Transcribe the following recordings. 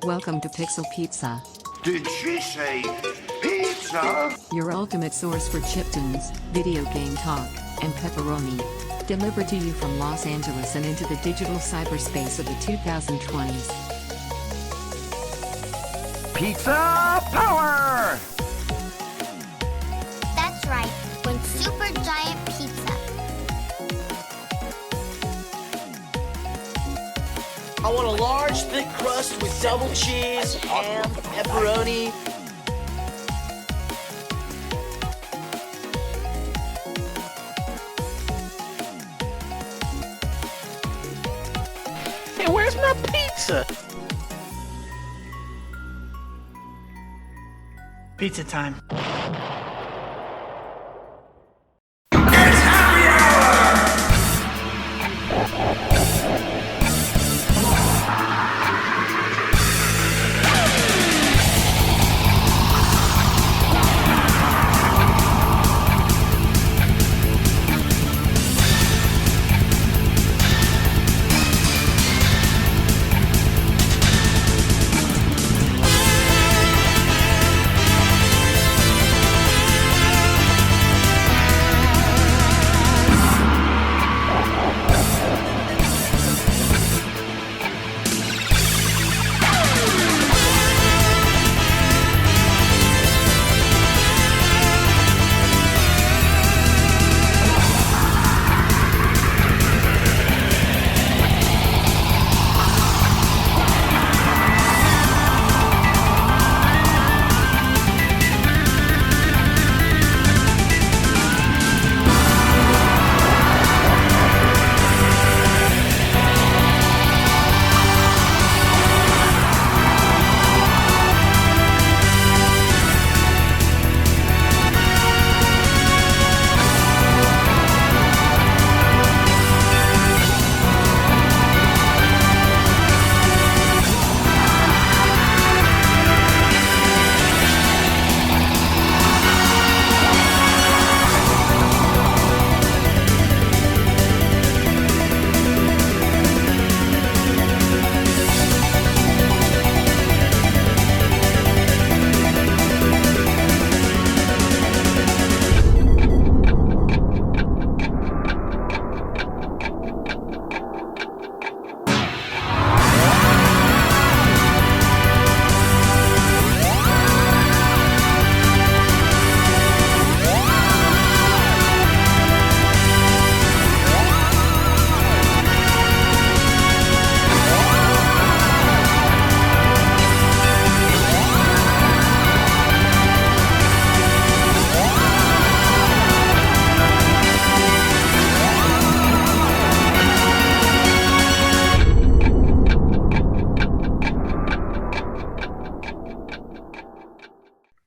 Welcome to Pixel Pizza, Did she say pizza? your ultimate source for chiptunes, video game talk, and pepperoni. Delivered to you from Los Angeles and into the digital cyberspace of the 2020s. Pizza power! That's right, when super giant pizza. I want a large, thick crust with double cheese, ham, pepperoni. Hey, where's my pizza? Pizza time.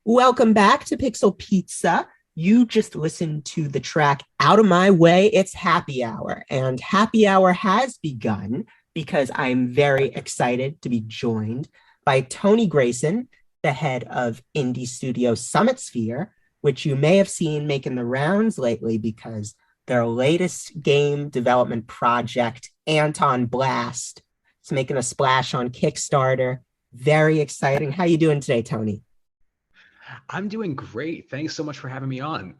Welcome back to Pixel Pizza. You just listened to the track Out of My Way, It's Happy Hour. And Happy Hour has begun because I'm very excited to be joined by Tony Grayson, the head of indie studio Summitsphere, which you may have seen making the rounds lately because their latest game development project, Antonblast, is making a splash on Kickstarter. Very exciting. How you doing today, Tony? I'm doing great. Thanks so much for having me on.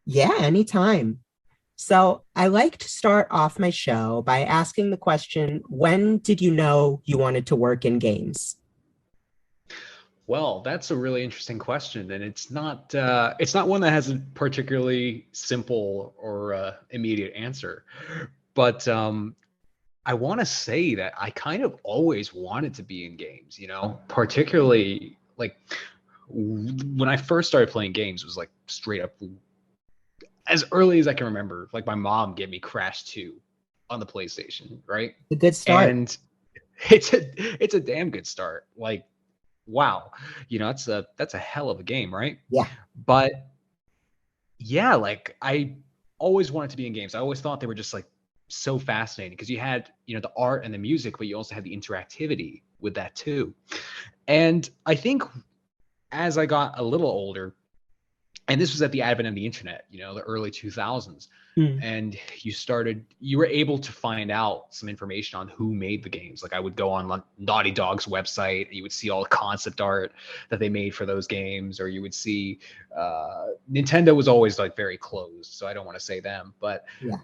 Yeah, anytime. So I like to start off my show by asking the question, when did you know you wanted to work in games? Well, that's a really interesting question, and it's not one that has a particularly simple or immediate answer. But I want to say that I kind of always wanted to be in games, particularly like when I first started playing games, it was like straight up as early as I can remember. Like my mom gave me Crash 2 on the PlayStation, right? A good start. And it's a damn good start. Like, wow, that's a hell of a game, right? Yeah. But yeah, like I always wanted to be in games. I always thought they were just like so fascinating because you had, the art and the music, but you also had the interactivity with that too. And I think as I got a little older, And this was at the advent of the internet, the early 2000s. Mm. And you were able to find out some information on who made the games. Like I would go on Naughty Dog's website, and you would see all the concept art that they made for those games, or you would see Nintendo was always like very closed, so I don't want to say them, but Yeah.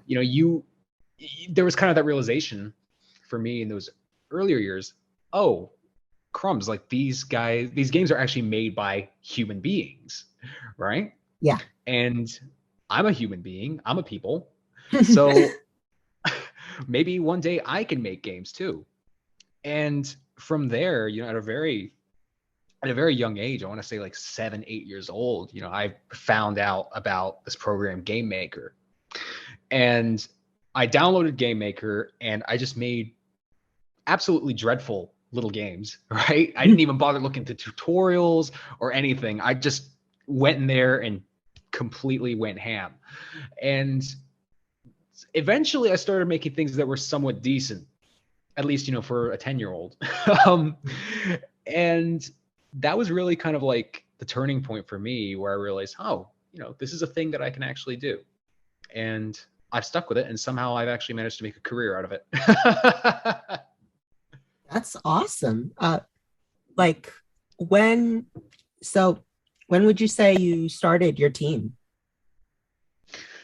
There was kind of that realization for me in those earlier years. Oh, crumbs! Like these games are actually made by human beings, right? Yeah. And I'm a human being. I'm a people. So maybe one day I can make games too. And from there, at a very young age, I want to say like 7, 8 years old, I found out about this program, Game Maker. And I downloaded Game Maker, and I just made absolutely dreadful little games, right? I didn't even bother looking at tutorials or anything. I just went in there and completely went ham. And eventually I started making things that were somewhat decent, at least, for a 10-year-old. And that was really kind of like the turning point for me, where I realized, this is a thing that I can actually do. And I've stuck with it, and somehow I've actually managed to make a career out of it. That's awesome. When would you say you started your team?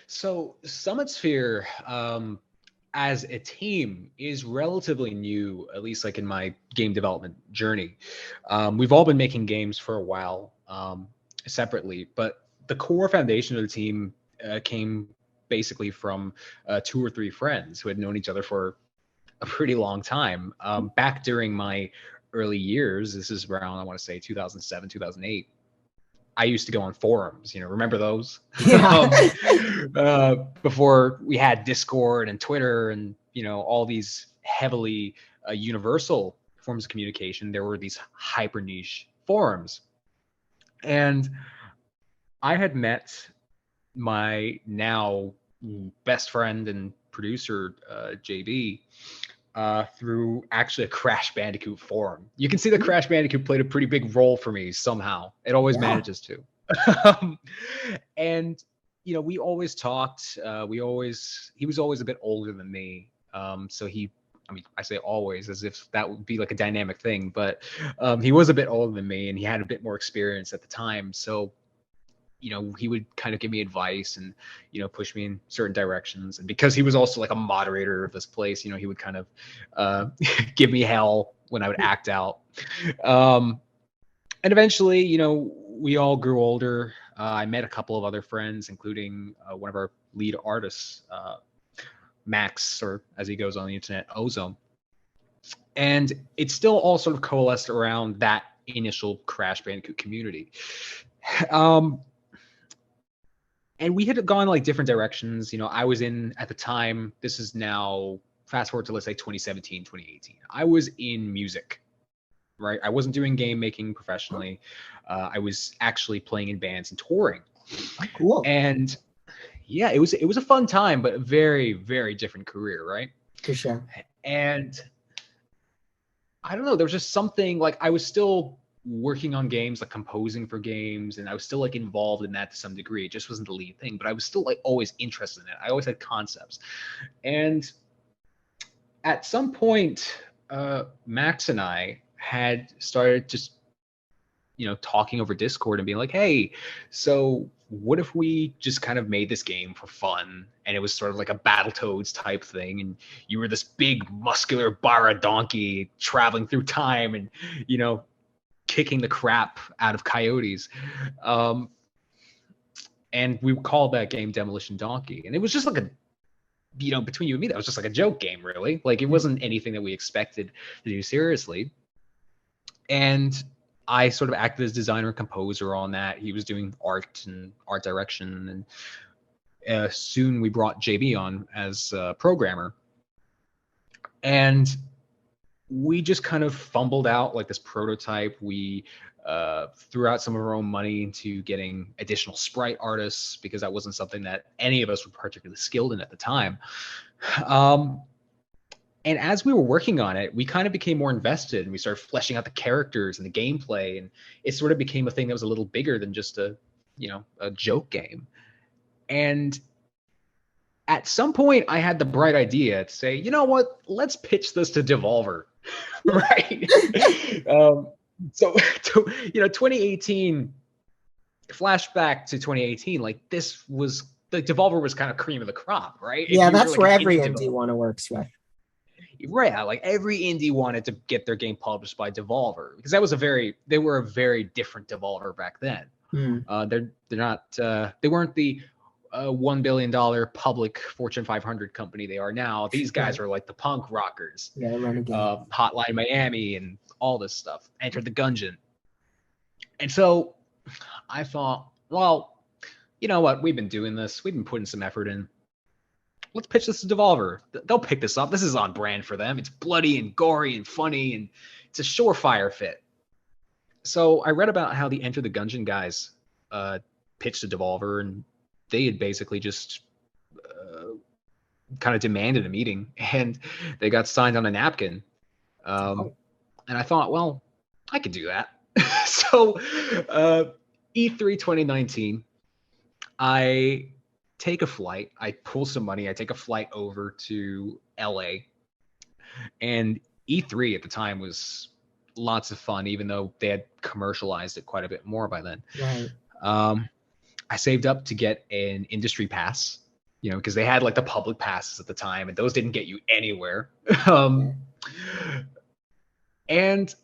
So Summitsphere, as a team, is relatively new, at least like in my game development journey. We've all been making games for a while, separately, but the core foundation of the team came basically from 2 or 3 friends who had known each other for a pretty long time. Back during my early years, this is around, I want to say 2007, 2008. I used to go on forums, remember those? Yeah. Before we had Discord and Twitter and, all these heavily universal forms of communication, there were these hyper niche forums. And I had met my now best friend and producer, JB, through actually a Crash Bandicoot forum. You can see that Crash Bandicoot played a pretty big role for me somehow. It always manages to. And, we always talked. He was always a bit older than me. So I say always as if that would be like a dynamic thing, but he was a bit older than me, and he had a bit more experience at the time. So he would kind of give me advice and, push me in certain directions. And because he was also like a moderator of this place, he would kind of give me hell when I would act out. And eventually, we all grew older. I met a couple of other friends, including one of our lead artists, Max, or as he goes on the internet, Ozone. And it still all sort of coalesced around that initial Crash Bandicoot community. And we had gone like different directions. I was in, at the time, this is now, fast forward to, let's say 2017, 2018. I was in music, right? I wasn't doing game making professionally. I was actually playing in bands and touring. Cool. And yeah, it was a fun time, but a very, very different career, right? For sure. And I don't know, there was just something, like I was still working on games, like composing for games, and I was still like involved in that to some degree. It just wasn't the lead thing, but I was still like always interested in it. I always had concepts. And at some point, Max and I had started just, talking over Discord and being like, hey, so what if we just kind of made this game for fun? And it was sort of like a Battletoads type thing, and you were this big muscular Bara donkey traveling through time and, kicking the crap out of coyotes. And we called that game Demolition Donkey. And it was just like a, between you and me, that was just like a joke game, really. Like it wasn't anything that we expected to do seriously. And I sort of acted as designer and composer on that. He was doing art and art direction. And soon we brought JB on as a programmer. And we just kind of fumbled out like this prototype. We threw out some of our own money into getting additional sprite artists, because that wasn't something that any of us were particularly skilled in at the time. And as we were working on it, we kind of became more invested, and we started fleshing out the characters and the gameplay, and it sort of became a thing that was a little bigger than just a a joke game. And at some point, I had the bright idea to say, you know what? Let's pitch this to Devolver, right? So 2018. Flashback to 2018, like this was the Devolver was kind of cream of the crop, right? Yeah, that's where every indie wanna works with. Right, like every indie wanted to get their game published by Devolver because they were a very different Devolver back then. They're not they weren't the $1 billion public Fortune 500 company they are now. These guys are like the punk rockers. Yeah, Hotline Miami and all this stuff. Enter the Gungeon. And so I thought, well, you know what? We've been doing this. We've been putting some effort in. Let's pitch this to Devolver. They'll pick this up. This is on brand for them. It's bloody and gory and funny, and it's a surefire fit. So I read about how the Enter the Gungeon guys pitched to Devolver, and they had basically just kind of demanded a meeting, and they got signed on a napkin. And I thought, well, I could do that. So E3 2019, I take a flight. I pull some money. I take a flight over to LA. And E3 at the time was lots of fun, even though they had commercialized it quite a bit more by then. Right. I saved up to get an industry pass, because they had like the public passes at the time, and those didn't get you anywhere. And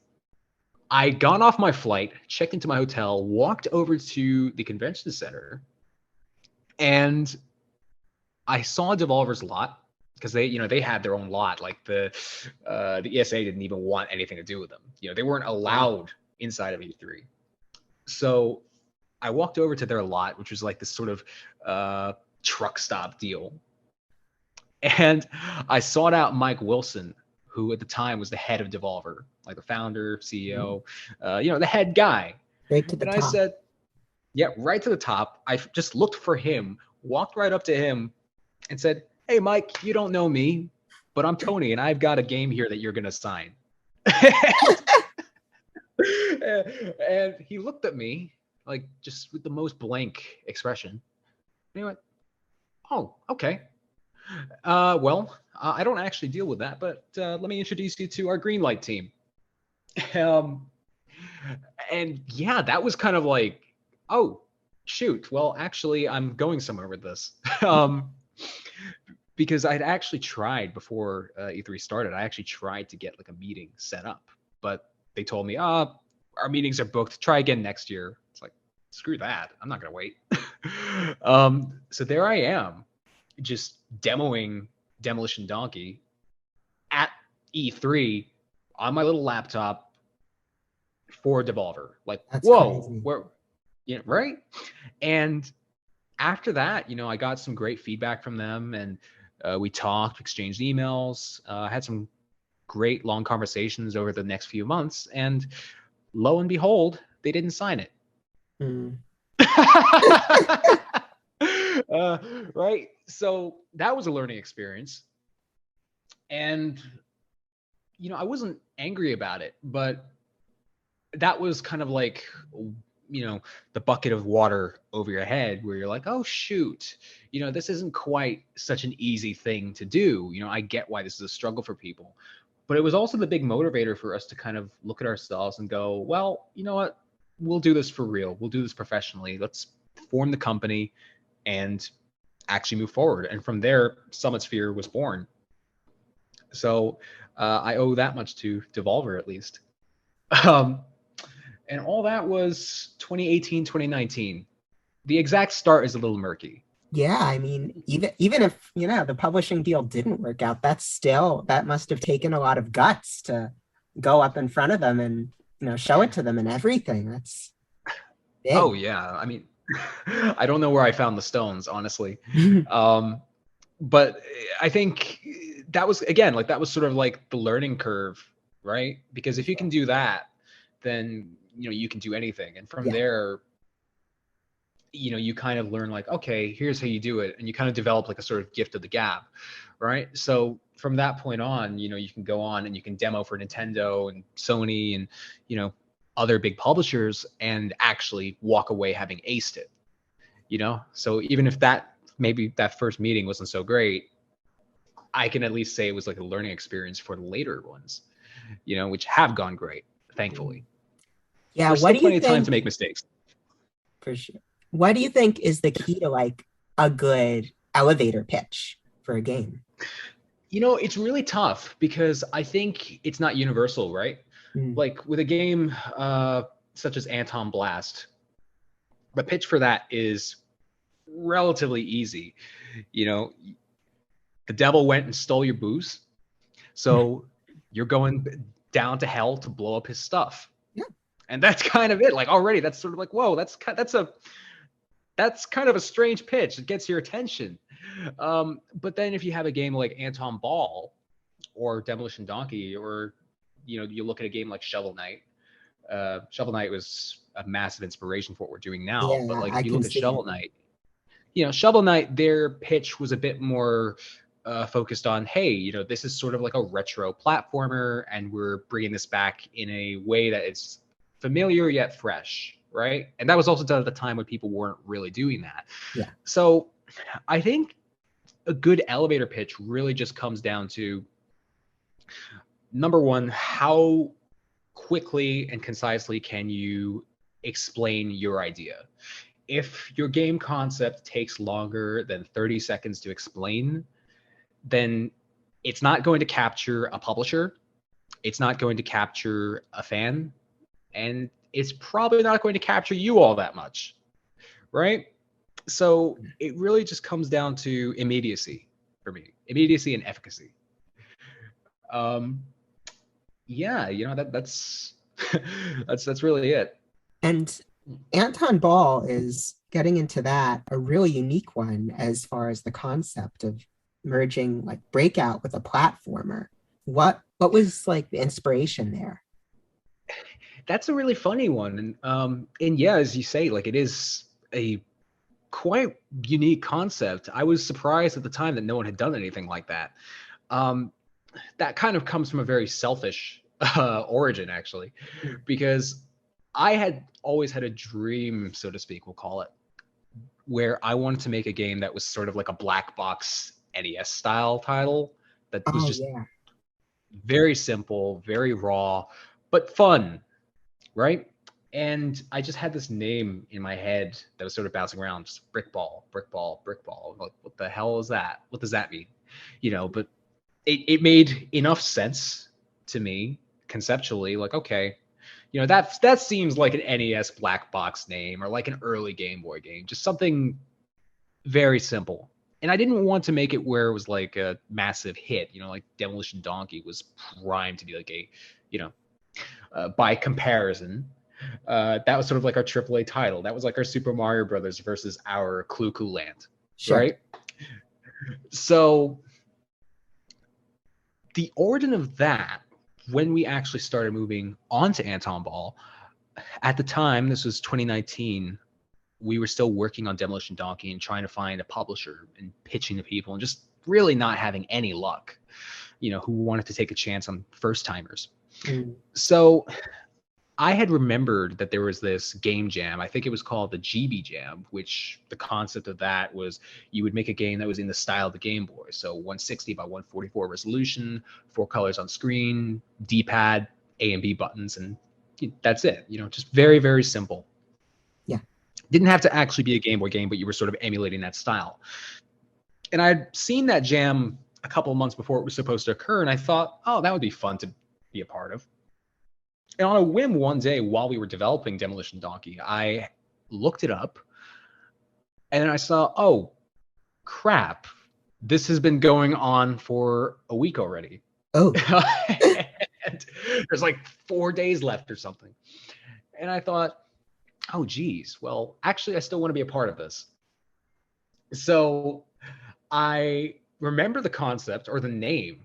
I got off my flight, checked into my hotel, walked over to the convention center, and I saw Devolver's lot because they had their own lot. Like the ESA didn't even want anything to do with them. They weren't allowed inside of E3. So I walked over to their lot, which was like this sort of truck stop deal, and I sought out Mike Wilson, who at the time was the head of Devolver, like the founder, CEO, the head guy. Right to the top. I said, yeah, right to the top. I just looked for him, walked right up to him and said, hey, Mike, you don't know me, but I'm Tony, and I've got a game here that you're going to sign. And he looked at me, like, just with the most blank expression. And he went, oh, okay. Well, I don't actually deal with that, but let me introduce you to our Greenlight team. And yeah, that was kind of like, oh, shoot. Well, actually, I'm going somewhere with this. Because I'd actually tried before E3 started, I actually tried to get like a meeting set up, but they told me, our meetings are booked. Try again next year. It's like, screw that. I'm not going to wait. So there I am, just demoing Demolition Donkey at E3 on my little laptop for Devolver. Like, that's whoa, crazy. Right? And after that, I got some great feedback from them, and we talked, exchanged emails, had some great long conversations over the next few months, and lo and behold, they didn't sign it. Right? So that was a learning experience. And, I wasn't angry about it, but that was kind of like, the bucket of water over your head where you're like, oh, shoot, this isn't quite such an easy thing to do. I get why this is a struggle for people. But it was also the big motivator for us to kind of look at ourselves and go, well, you know what? We'll do this for real. We'll do this professionally. Let's form the company and actually move forward. And from there, Summitsphere was born. So I owe that much to Devolver, at least. And all that was 2018, 2019. The exact start is a little murky. Yeah, I mean, even if, the publishing deal didn't work out, that must have taken a lot of guts to go up in front of them and, show it to them and everything. That's big. Oh, yeah. I mean, I don't know where I found the stones, honestly. But I think that was, again, like that was sort of like the learning curve, right? Because if you can do that, then, you can do anything. And from there, you kind of learn like, okay, here's how you do it. And you kind of develop like a sort of gift of the gab, right? So from that point on, you can go on and you can demo for Nintendo and Sony and, other big publishers and actually walk away having aced it. So even if maybe that first meeting wasn't so great, I can at least say it was like a learning experience for the later ones, which have gone great, thankfully. Yeah, There's what still do plenty you of time think? to make mistakes. For sure. What do you think is the key to like a good elevator pitch for a game? It's really tough because I think it's not universal, right? Mm. Like with a game such as Antonblast, the pitch for that is relatively easy. The devil went and stole your booze, so you're going down to hell to blow up his stuff. Yeah. And that's kind of it. Like already, that's sort of like, whoa, that's kind of a strange pitch. It gets your attention. But then if you have a game like Anton Ball or Demolition Donkey, or you look at a game like Shovel Knight. Shovel Knight was a massive inspiration for what we're doing now. Yeah, But like I if you can look at see Shovel it. Knight, Shovel Knight, their pitch was a bit more focused on, hey, this is sort of like a retro platformer, and we're bringing this back in a way that it's familiar yet fresh, right? And that was also done at the time when people weren't really doing that. Yeah. So I think a good elevator pitch really just comes down to, number one, how quickly and concisely can you explain your idea? If your game concept takes longer than 30 seconds to explain, then it's not going to capture a publisher, it's not going to capture a fan, and it's probably not going to capture you all that much, right? So it really just comes down to immediacy for me, immediacy and efficacy. That's that's really it. And Anton Ball is getting into that, a really unique one as far as the concept of merging like Breakout with a platformer. What was like the inspiration there? That's a really funny one. And yeah, as you say, like it is a quite unique concept. I was surprised at the time that no one had done anything like that. That kind of comes from a very selfish origin, actually, because I had always had a dream, so to speak, we'll call it, where I wanted to make a game that was sort of like a black box NES style title that was just very simple, very raw, but fun, right? And I just had this name in my head that was sort of bouncing around, just Brickball, Brickball, Brickball. Like, what the hell is that? What does that mean? But it made enough sense to me conceptually, like, okay, that seems like an NES black box name, or like an early Game Boy game, just something very simple. And I didn't want to make it where it was like a massive hit, like Demolition Donkey was primed to be like a, by comparison, that was sort of like our AAA title. That was like our Super Mario Brothers versus our Clue Clue Land, Sure. Right? So the origin of that, when we actually started moving on to Anton Ball, at the time, this was 2019, we were still working on Demolition Donkey and trying to find a publisher and pitching to people and just really not having any luck, who wanted to take a chance on first timers. So I had remembered that there was this game jam. I think it was called the GB Jam, which the concept of that was you would make a game that was in the style of the Game Boy. So 160 by 144 resolution, 4 colors on screen, D-pad, A and B buttons, and that's it. Just very, very simple. Yeah. Didn't have to actually be a Game Boy game, but you were sort of emulating that style. And I'd seen that jam a couple of months before it was supposed to occur, and I thought, oh, that would be fun to be a part of. And on a whim one day while we were developing Demolition Donkey, I looked it up and then I saw, oh, crap, this has been going on for a week already. Oh. And there's like 4 days left or something. And I thought, oh, geez, well, actually, I still want to be a part of this. So I remember the concept, or the name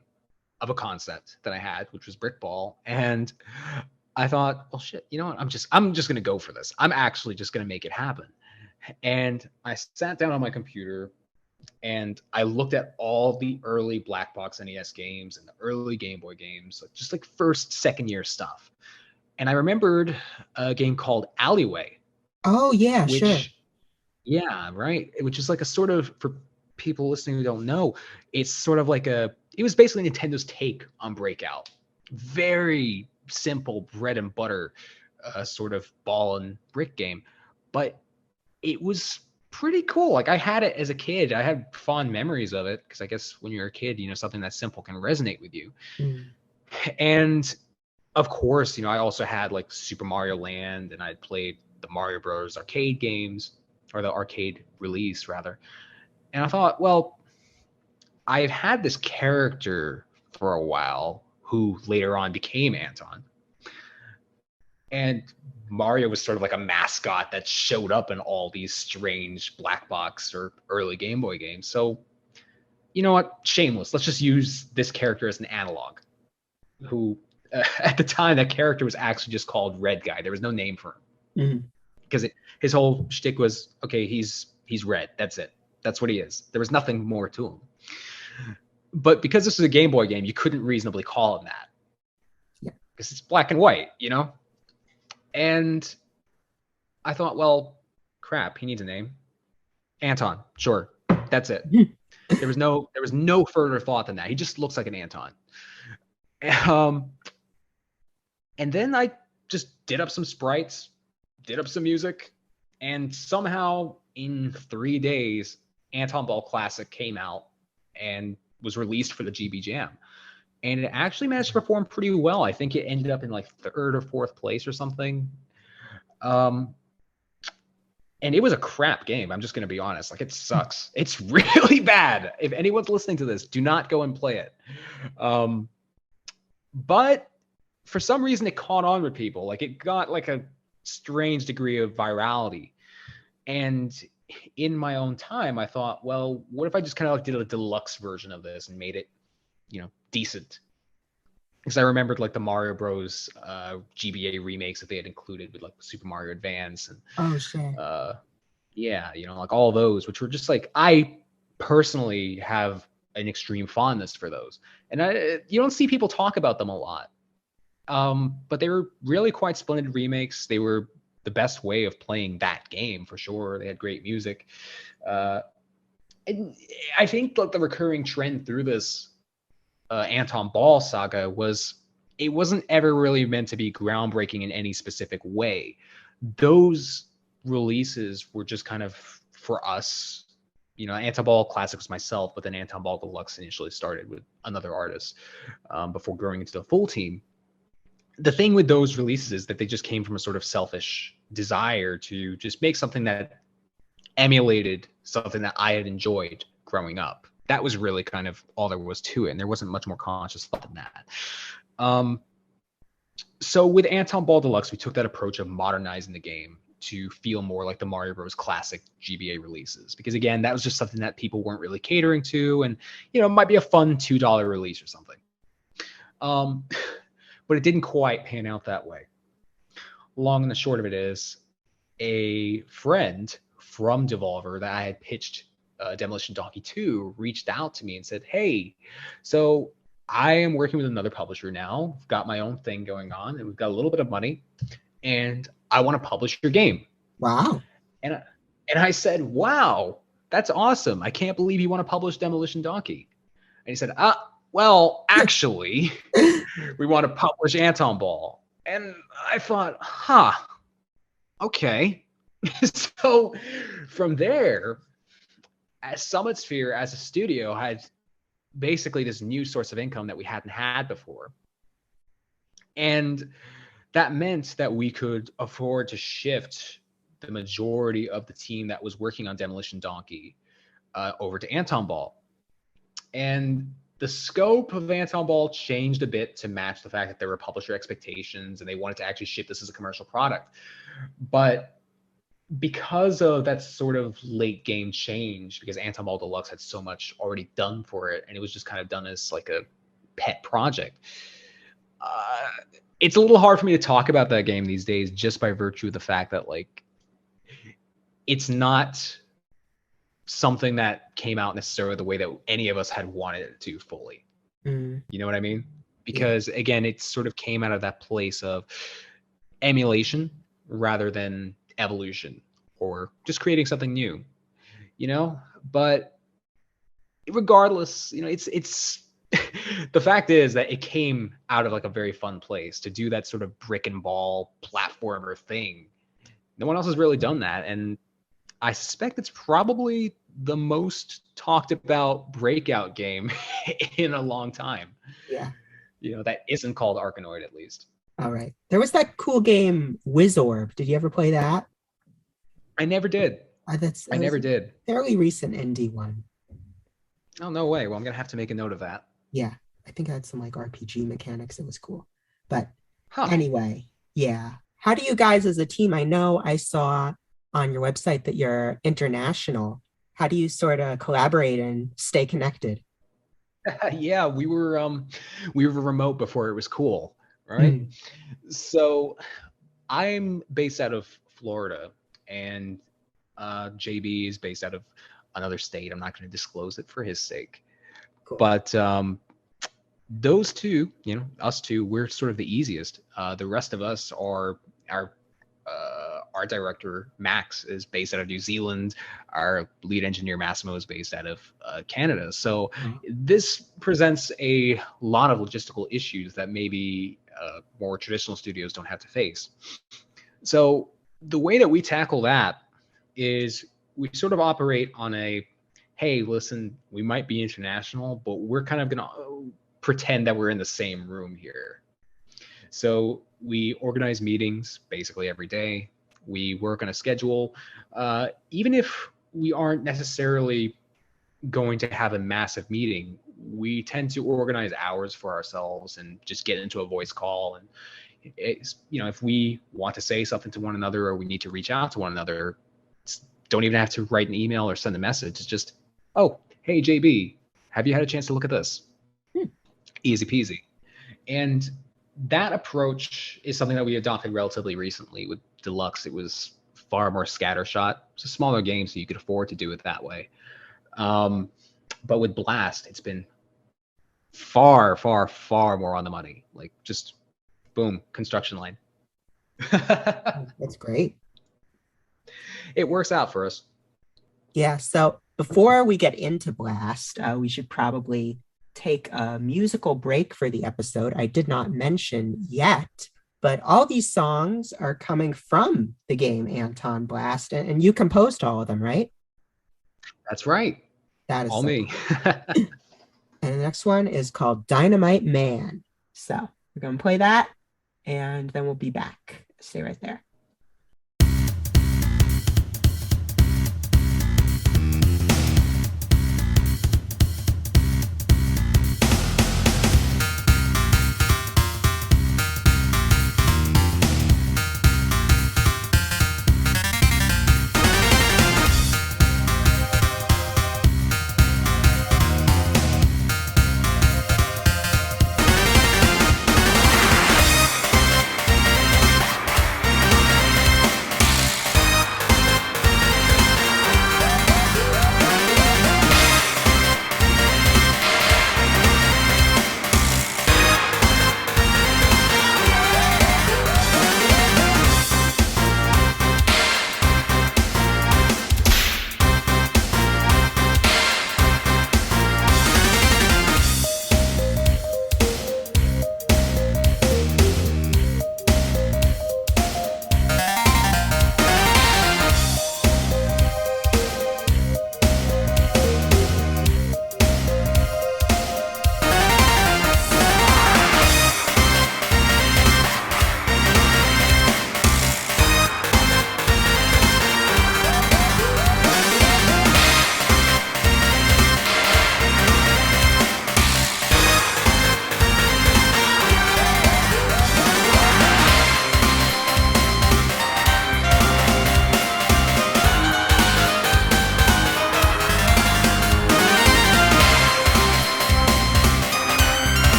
of a concept that I had, which was Brickball. And I thought, well, shit, you know what? I'm just going to go for this. I'm actually just going to make it happen. And I sat down on my computer and I looked at all the early black box NES games and the early Game Boy games, just like first, second year stuff. And I remembered a game called Alleyway. Oh, yeah, sure. Yeah, right. Which is like a sort of, for people listening who don't know, it's sort of like it was basically Nintendo's take on Breakout. Very simple bread and butter sort of ball and brick game. But it was pretty cool. Like I had it as a kid. I had fond memories of it because I guess when you're a kid, something that simple can resonate with you. Mm. And of course, I also had like Super Mario Land, and I'd played the Mario Bros. Arcade games, or the arcade release rather. And I thought, well, I've had this character for a while who later on became Anton. And Mario was sort of like a mascot that showed up in all these strange black box or early Game Boy games. So, you know what? Shameless. Let's just use this character as an analog. Who, at the time, that character was actually just called Red Guy. There was no name for him. Because his whole shtick was, okay, he's red. That's it. That's what he is. There was nothing more to him. But because this was a Game Boy game, you couldn't reasonably call him that. Yeah. Because it's black and white, And I thought, well, crap, he needs a name. Anton, sure. That's it. There was no further thought than that. He just looks like an Anton. And then I just did up some sprites, did up some music, and somehow in 3 days, Anton Ball Classic came out and was released for the GB Jam. And it actually managed to perform pretty well. I think it ended up in like 3rd or 4th place or something. And it was a crap game. I'm just going to be honest. Like, it sucks. It's really bad. If anyone's listening to this, do not go and play it. But for some reason, it caught on with people. Like, it got like a strange degree of virality. And in my own time, I thought, well, what if I just kind of like did a deluxe version of this and made it, decent? Because I remembered like the Mario Bros. GBA remakes that they had included with like Super Mario Advance and yeah, like all those, which were just like, I personally have an extreme fondness for those, and you don't see people talk about them a lot. But they were really quite splendid remakes. They were the best way of playing that game for sure. They had great music. And I think like the recurring trend through this Anton Ball saga was it wasn't ever really meant to be groundbreaking in any specific way. Those releases were just kind of for us. Anton Ball Classic was myself, but then Anton Ball Deluxe initially started with another artist before growing into the full team. The thing with those releases is that they just came from a sort of selfish desire to just make something that emulated something that I had enjoyed growing up. That was really kind of all there was to it, and there wasn't much more conscious thought than that. So with Anton Ball Deluxe, we took that approach of modernizing the game to feel more like the Mario Bros. Classic GBA releases, because again, that was just something that people weren't really catering to, and it might be a fun $2 release or something. But it didn't quite pan out that way. Long and the short of it is, a friend from Devolver that I had pitched Demolition Donkey 2 reached out to me and said, hey, so I am working with another publisher now. I've got my own thing going on, and we've got a little bit of money, and I want to publish your game. Wow. And I said, wow, that's awesome. I can't believe you want to publish Demolition Donkey. And he said, well, actually, we want to publish Anton Ball. And I thought, okay. So from there, as Summitsphere as a studio had basically this new source of income that we hadn't had before. And that meant that we could afford to shift the majority of the team that was working on Demolition Donkey over to Anton Ball. And the scope of Anton Ball changed a bit to match the fact that there were publisher expectations and they wanted to actually ship this as a commercial product. But because of that sort of late game change, because Anton Ball Deluxe had so much already done for it, and it was just kind of done as like a pet project, it's a little hard for me to talk about that game these days just by virtue of the fact that like it's not something that came out necessarily the way that any of us had wanted it to fully. You know what I mean? Because again, it sort of came out of that place of emulation rather than evolution. or just creating something new, but regardless, it's the fact is that it came out of like a very fun place to do that sort of brick and ball platformer thing. No one else has really done that, and I suspect it's probably the most talked about breakout game in a long time. Yeah. That isn't called Arkanoid, at least. All right. There was that cool game Wizorb. Did you ever play that? I never did. I never did. Fairly recent indie one. Oh, no way. Well, I'm going to have to make a note of that. Yeah. I think I had some like RPG mechanics. It was cool. But Huh. anyway, yeah. How do you guys as a team? I know I saw on your website that you're international. How do you sort of collaborate and stay connected? Yeah, we were remote before it was cool, right? So I'm based out of Florida, and JB is based out of another state. I'm not going to disclose it for his sake. Cool. But those two, us two, we're sort of the easiest. The rest of us are our art director Max is based out of New Zealand. Our lead engineer Massimo is based out of Canada. So this presents a lot of logistical issues that maybe more traditional studios don't have to face. So the way that we tackle that is we sort of operate on a, hey, listen, we might be international, but we're kind of going to pretend that we're in the same room here. So we organize meetings basically every day. We work on a schedule. Even if we aren't necessarily going to have a massive meeting, we tend to organize hours for ourselves and just get into a voice call. And it's, if we want to say something to one another or we need to reach out to one another, don't even have to write an email or send a message. It's just, oh, hey, JB, have you had a chance to look at this? Easy peasy. And that approach is something that we adopted relatively recently with Deluxe. It was far more scattershot. It's a smaller game, so you could afford to do it that way. But with Blast, it's been far, far, far more on the money. Like just boom, construction line. That's great. It works out for us. Yeah. So before we get into Blast, we should probably take a musical break for the episode. I did not mention yet, but all these songs are coming from the game Antonblast, and you composed all of them, right? That's right. That is all so me. Cool. And the next one is called Dynamite Man. So we're going to play that, and then we'll be back. Stay right there.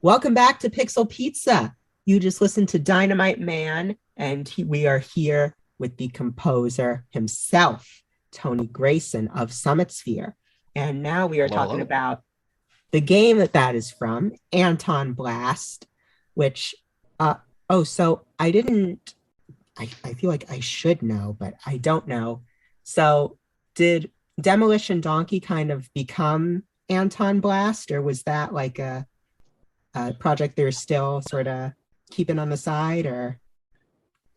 Welcome back to Pixel Pizza. You just listened to Dynamite Man, and we are here with the composer himself, Tony Grayson of Summitsphere. And now we are talking about the game that is from, Antonblast, which, so I didn't, I feel like I should know, but I don't know. So did Demolition Donkey kind of become Antonblast, or was that like a project they're still sort of keeping on the side? Or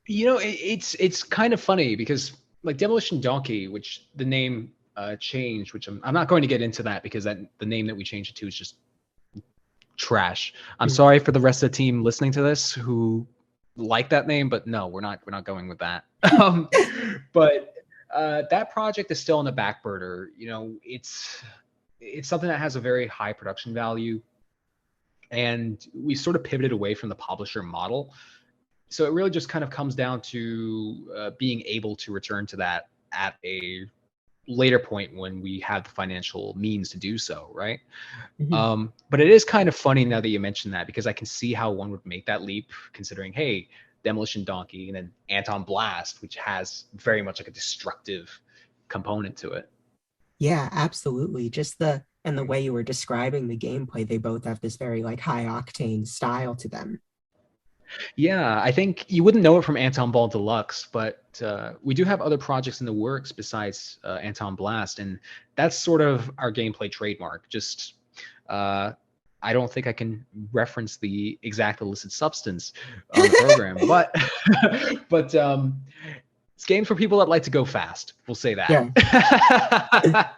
it's kind of funny because like Demolition Donkey, which the name changed, which I'm not going to get into that because the name that we changed it to is just trash. I'm sorry for the rest of the team listening to this who like that name, but no, we're not going with that. But that project is still on the back burner. It's something that has a very high production value. And we sort of pivoted away from the publisher model. So it really just kind of comes down to being able to return to that at a later point when we have the financial means to do so, right? But it is kind of funny now that you mentioned that, because I can see how one would make that leap, considering, hey, Demolition Donkey and then Antonblast, which has very much like a destructive component to it. Yeah, absolutely. Just the way you were describing the gameplay, they both have this very like high octane style to them. Yeah, I think you wouldn't know it from Anton Ball Deluxe, but we do have other projects in the works besides Antonblast, and that's sort of our gameplay trademark. Just I don't think I can reference the exact illicit substance on the program, but it's games for people that like to go fast. We'll say that. Yeah.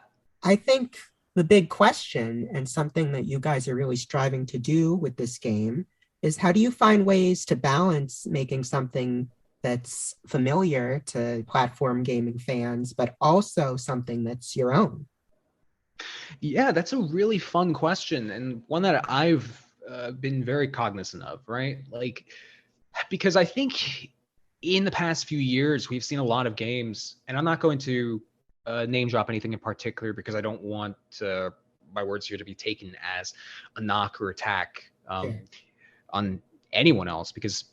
I think the big question, and something that you guys are really striving to do with this game, is how do you find ways to balance making something that's familiar to platform gaming fans, but also something that's your own? Yeah, that's a really fun question, and one that I've been very cognizant of, right? Like, because I think in the past few years, we've seen a lot of games, and I'm not going to name drop anything in particular because I don't want my words here to be taken as a knock or attack on anyone else, because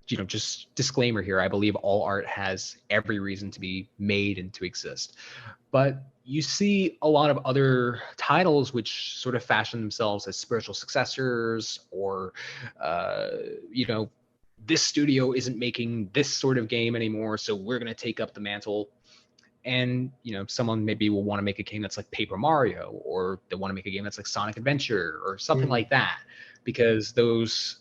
just disclaimer here, I believe all art has every reason to be made and to exist. But you see a lot of other titles which sort of fashion themselves as spiritual successors, or this studio isn't making this sort of game anymore, so we're going to take up the mantle. And someone maybe will want to make a game that's like Paper Mario, or they want to make a game that's like Sonic Adventure or something like that, because those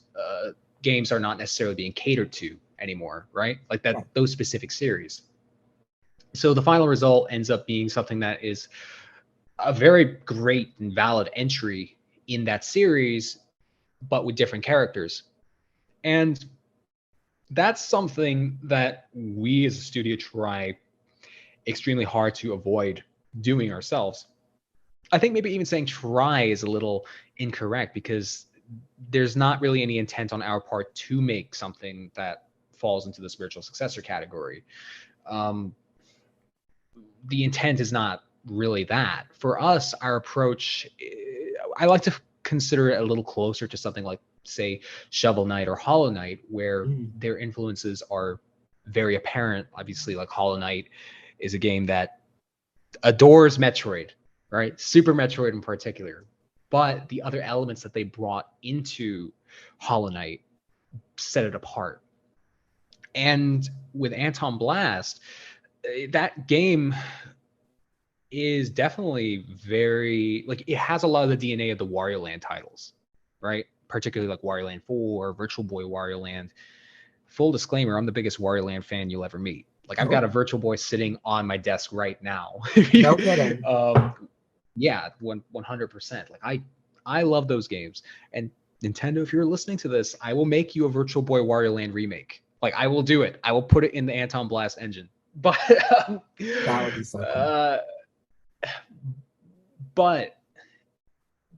games are not necessarily being catered to anymore, right? Like that, those specific series. So the final result ends up being something that is a very great and valid entry in that series, but with different characters. And that's something that we as a studio try extremely hard to avoid doing ourselves. I think maybe even saying try is a little incorrect, because there's not really any intent on our part to make something that falls into the spiritual successor category. The intent is not really that. For us, our approach, I like to consider it a little closer to something like, say, Shovel Knight or Hollow Knight, where their influences are very apparent. Obviously, like Hollow Knight is a game that adores Metroid, right? Super Metroid in particular. But the other elements that they brought into Hollow Knight set it apart. And with Antonblast, that game is definitely very, like, it has a lot of the DNA of the Wario Land titles, right? Particularly like Wario Land 4, Virtual Boy Wario Land. Full disclaimer, I'm the biggest Wario Land fan you'll ever meet. Like, I've got a Virtual Boy sitting on my desk right now. No kidding. Yeah, 100%. Like, I love those games. And Nintendo, if you're listening to this, I will make you a Virtual Boy Wario Land remake. Like, I will do it. I will put it in the Antonblast engine. But that would be so cool. But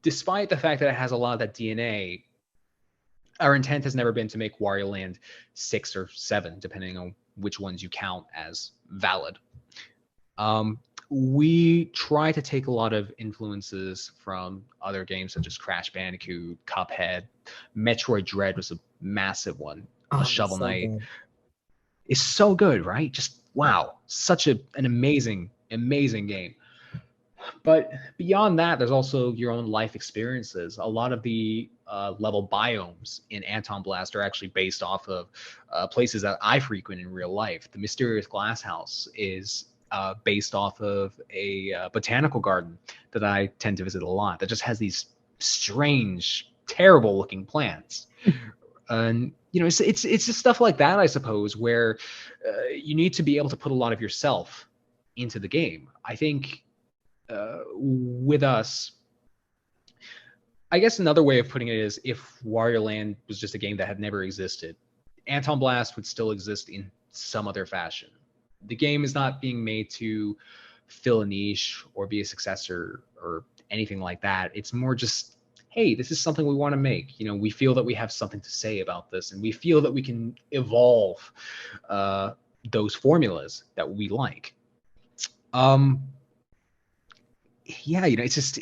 despite the fact that it has a lot of that DNA, our intent has never been to make Wario Land 6 or 7, depending on which ones you count as valid. we try to take a lot of influences from other games such as Crash Bandicoot, Cuphead, Metroid Dread was a massive one. Oh, Shovel so Knight good. is so good, right? Just wow, such an amazing game. But beyond that, there's also your own life experiences. A lot of the level biomes in Antonblast are actually based off of places that I frequent in real life. The Mysterious Glass House is based off of a botanical garden that I tend to visit a lot that just has these strange, terrible looking plants. And it's just stuff like that, I suppose, where you need to be able to put a lot of yourself into the game. I think with us, I guess another way of putting it is if Wario Land was just a game that had never existed, Anton Blast would still exist in some other fashion. The game is not being made to fill a niche or be a successor or anything like that. It's more just, hey, this is something we want to make. We feel that we have something to say about this, and we feel that we can evolve those formulas that we like. Yeah, it's just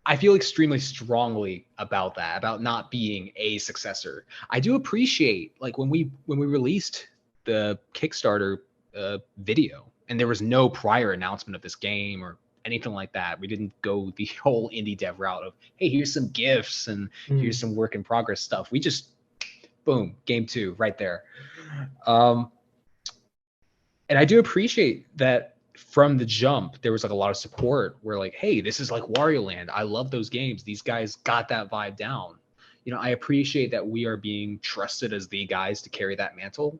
I feel extremely strongly about that, about not being a successor. I do appreciate like when we released the Kickstarter video and there was no prior announcement of this game or anything like that. We didn't go the whole indie dev route of, hey, here's some gifts and here's some work in progress stuff. We just boom, game 2 right there. And I do appreciate that from the jump, there was like a lot of support where like, hey, this is like Wario Land. I love those games. These guys got that vibe down. I appreciate that we are being trusted as the guys to carry that mantle,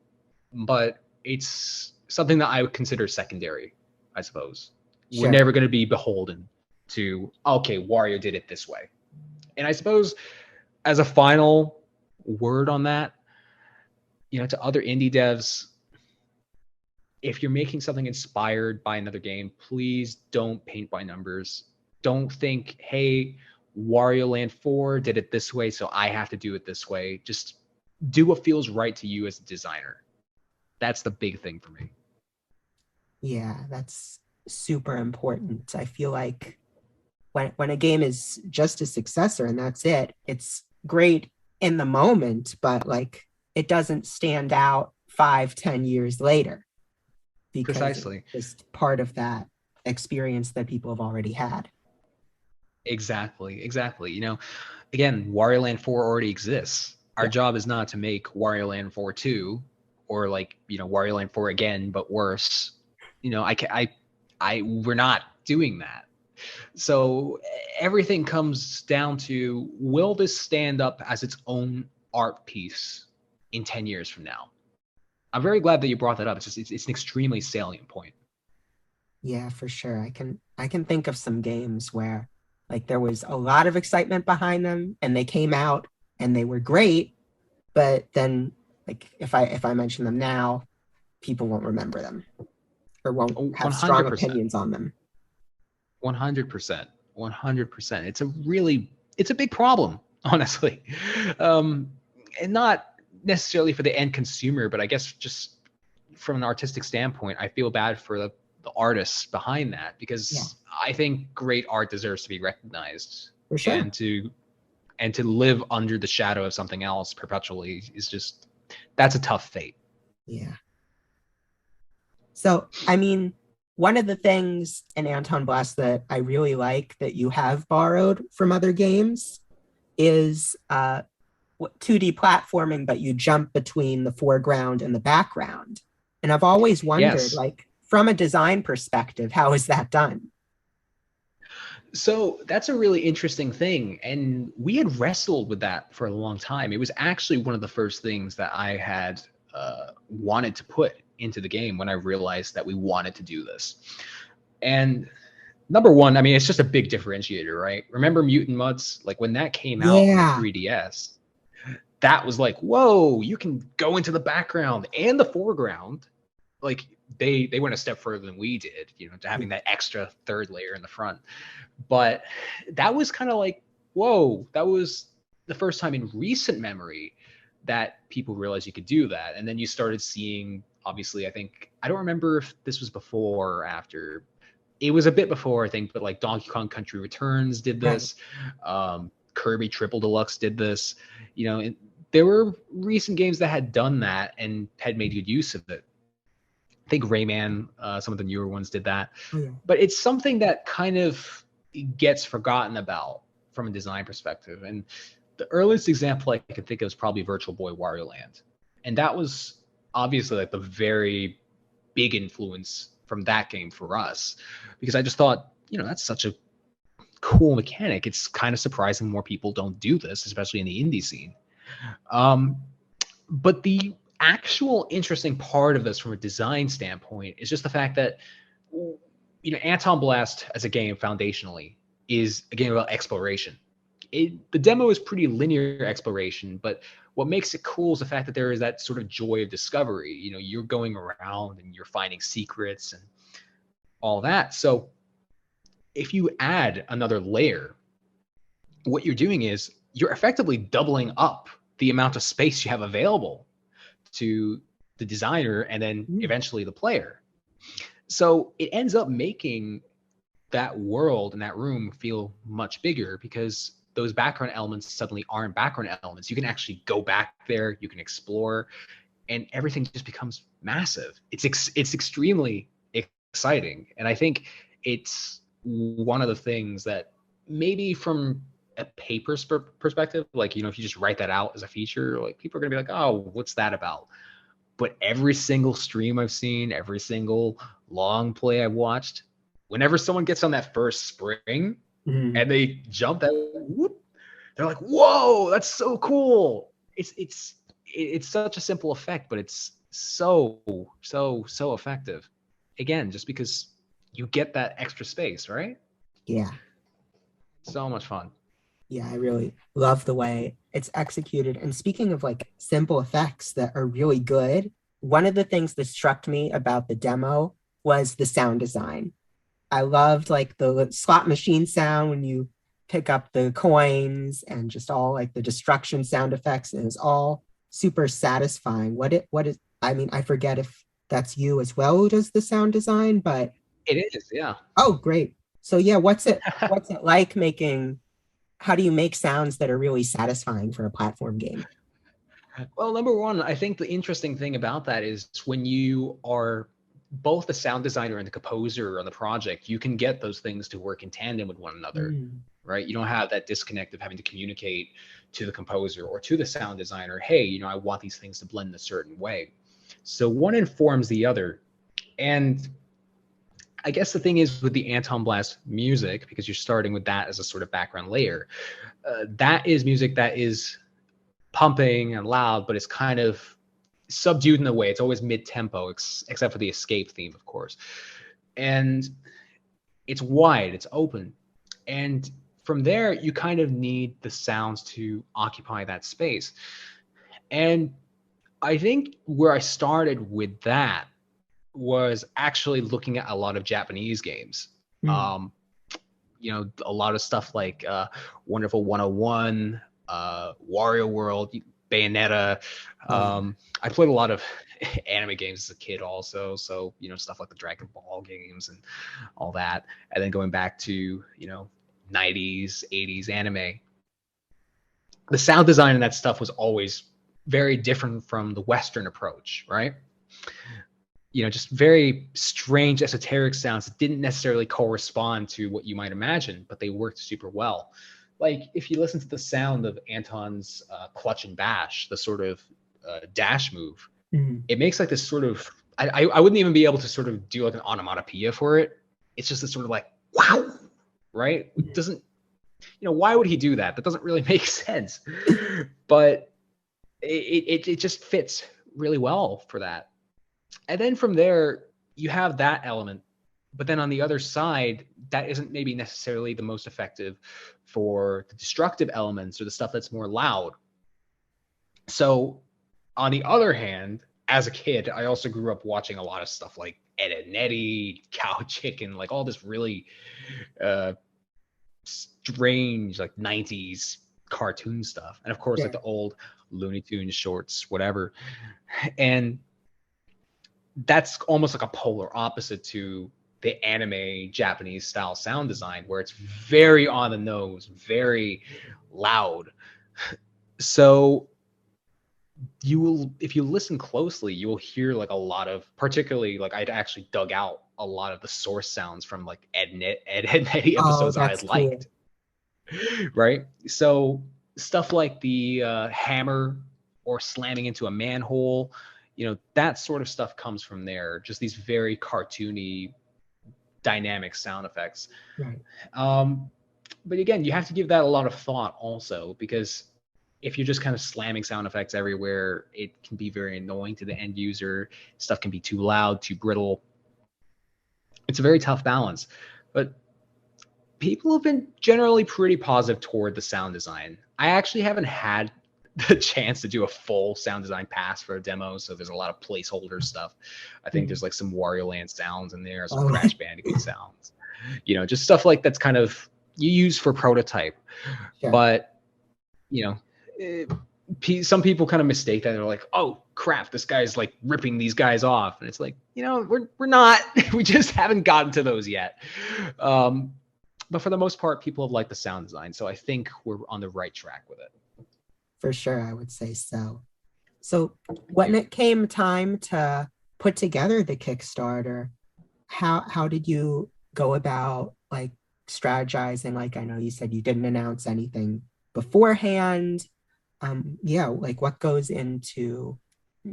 but it's something that I would consider secondary, I suppose. Sure. We're never going to be beholden to, okay, Wario did it this way. And I suppose as a final word on that, to other indie devs, if you're making something inspired by another game, please don't paint by numbers. Don't think, hey, Wario Land 4 did it this way, so I have to do it this way. Just do what feels right to you as a designer. That's the big thing for me. Yeah, that's super important. I feel like when a game is just a successor and that's it, it's great in the moment, but like it doesn't stand out 5-10 years later. Because Precisely. it's just part of that experience that people have already had. Exactly. Again, Wario Land 4 already exists. Our job is not to make Wario Land 4 2 or like, Wario Land 4 again, but worse. We're not doing that. So everything comes down to, will this stand up as its own art piece in 10 years from now? I'm very glad that you brought that up. It's an extremely salient point. Yeah, for sure. I can think of some games where like there was a lot of excitement behind them and they came out and they were great, but then like if I mention them now, people won't remember them or won't have 100%. strong opinions on them. 100%. It's a big problem, honestly. And not necessarily for the end consumer, but I guess just from an artistic standpoint, I feel bad for the artists behind that, because I think great art deserves to be recognized. For sure. And to live under the shadow of something else perpetually is just, that's a tough fate. Yeah. So, I mean, one of the things in Antonblast that I really like that you have borrowed from other games is 2D platforming, but you jump between the foreground and the background. And I've always wondered, like, from a design perspective, how is that done? So that's a really interesting thing. And we had wrestled with that for a long time. It was actually one of the first things that I had wanted to put into the game when I realized that we wanted to do this. And number one, I mean, it's just a big differentiator, right? Remember Mutant Mudds? Like when that came out on the 3DS, that was like, whoa, you can go into the background and the foreground. Like they went a step further than we did, to having that extra third layer in the front. But that was kind of like, whoa, that was the first time in recent memory that people realized you could do that. And then you started seeing, obviously, I don't remember if this was before or after, it was a bit before, I think, but like Donkey Kong Country Returns did this. Kirby Triple Deluxe did this. You know, there were recent games that had done that and had made good use of it. I think Rayman, some of the newer ones did that. But it's something that kind of gets forgotten about from a design perspective. And the earliest example I can think of is probably Virtual Boy Wario Land. And that was obviously like the very big influence from that game for us, because I just thought, you know, that's such a cool mechanic. It's kind of surprising more people don't do this, especially in the indie scene. But the actual interesting part of this from a design standpoint is just the fact that, you know, Antonblast as a game foundationally is a game about exploration. The demo is pretty linear exploration, but what makes it cool is the fact that there is that sort of joy of discovery. You know, you're going around and you're finding secrets and all that. So if you add another layer, what you're doing is you're effectively doubling up the amount of space you have available to the designer and then eventually the player. So it ends up making that world and that room feel much bigger, because those background elements suddenly aren't background elements. You can actually go back there, you can explore, and everything just becomes massive. It's extremely exciting. And I think it's one of the things that maybe from a paper perspective, like, you know, if you just write that out as a feature, like, people are gonna be like, oh, what's that about? But every single stream I've seen, every single long play I've watched, whenever someone gets on that first spring and they jump that, whoop, they're like, whoa, that's so cool. It's such a simple effect, but it's so effective. Again, just because you get that extra space, right? Yeah. So much fun. Yeah, I really love the way it's executed. And speaking of like simple effects that are really good, one of the things that struck me about the demo was the sound design. I loved like the slot machine sound when you pick up the coins, and just all like the destruction sound effects. And it's all super satisfying. What is, I mean, I forget if that's you as well who does the sound design, but it is, yeah. Oh, great. So yeah, what's it like making, how do you make sounds that are really satisfying for a platform game? Well, number one, I think the interesting thing about that is when you are both the sound designer and the composer on the project, you can get those things to work in tandem with one another, right? You don't have that disconnect of having to communicate to the composer or to the sound designer, hey, you know, I want these things to blend in a certain way. So one informs the other. And I guess the thing is with the Antonblast music, because you're starting with that as a sort of background layer, that is music that is pumping and loud, but it's kind of subdued in a way. It's always mid-tempo, except for the escape theme, of course. And it's wide, it's open. And from there, you kind of need the sounds to occupy that space. And I think where I started with that was actually looking at a lot of Japanese games. You know, a lot of stuff like Wonderful 101, Wario World, Bayonetta. I played a lot of anime games as a kid also, so, you know, stuff like the Dragon Ball games and all that. And then going back to, you know, 90s, 80s anime. The sound design in that stuff was always very different from the Western approach, right? You know, just very strange esoteric sounds that didn't necessarily correspond to what you might imagine, but they worked super well. Like if you listen to the sound of Anton's clutch and bash, the sort of dash move, it makes like this sort of, I wouldn't even be able to sort of do like an onomatopoeia for it. It's just this sort of like, wow, right? It doesn't, you know, why would he do that? That doesn't really make sense. But it just fits really well for that. And then from there, you have that element. But then on the other side, that isn't maybe necessarily the most effective for the destructive elements or the stuff that's more loud. So on the other hand, as a kid, I also grew up watching a lot of stuff like Ed, Edd n Eddy, Cow Chicken, like all this really strange like 90s cartoon stuff. And of course, like the old Looney Tunes shorts, whatever. And that's almost like a polar opposite to the anime Japanese style sound design where it's very on the nose, very loud. So you will, if you listen closely, you will hear like a lot of, particularly like I'd actually dug out a lot of the source sounds from like Ed and Eddie Oh, episodes I that's had cool. liked. Right? So stuff like the hammer or slamming into a manhole, that sort of stuff comes from there. Just these very cartoony, dynamic sound effects. Right. But again, you have to give that a lot of thought also, because if you're just kind of slamming sound effects everywhere, it can be very annoying to the end user. Stuff can be too loud, too brittle. It's a very tough balance. But people have been generally pretty positive toward the sound design. I actually haven't had the chance to do a full sound design pass for a demo, so there's a lot of placeholder stuff. I think there's like some Wario Land sounds in there, some Crash Bandicoot sounds. Just stuff like that's kind of you use for prototype. Sure. But some people kind of mistake that. They're like, oh crap, this guy's like ripping these guys off, and it's like, we're not. We just haven't gotten to those yet. But for the most part, people have liked the sound design, so I think we're on the right track with it. For sure, I would say so. So when it came time to put together the Kickstarter, how did you go about like strategizing? Like, I know you said you didn't announce anything beforehand. Like what goes into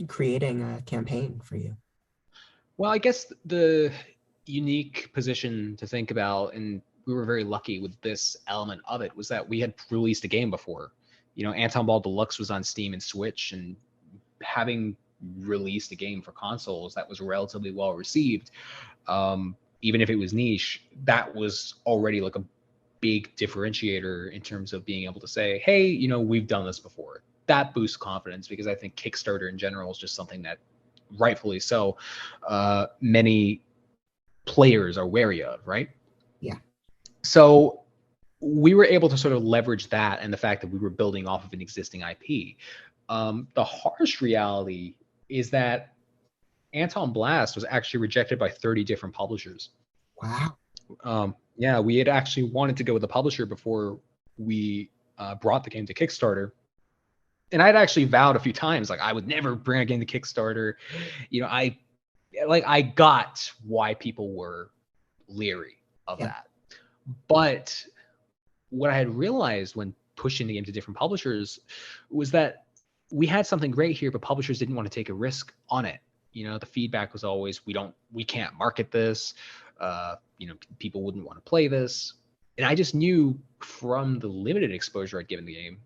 creating a campaign for you? Well, I guess the unique position to think about, and we were very lucky with this element of it, was that we had released a game before. Antonball Deluxe was on Steam and Switch, and having released a game for consoles that was relatively well received, even if it was niche, that was already like a big differentiator in terms of being able to say, hey, we've done this before. That boosts confidence, because I think Kickstarter in general is just something that, rightfully so, many players are wary of, right? Yeah. So we were able to sort of leverage that and the fact that we were building off of an existing IP. The harsh reality is that Antonblast was actually rejected by 30 different publishers. Wow. Yeah, we had actually wanted to go with a publisher before we brought the game to Kickstarter. And I'd actually vowed a few times, like, I would never bring a game to Kickstarter. I got why people were leery of that. But what I had realized when pushing the game to different publishers was that we had something great here, but publishers didn't want to take a risk on it. The feedback was always, we can't market this. People wouldn't want to play this. And I just knew from the limited exposure I'd given the game,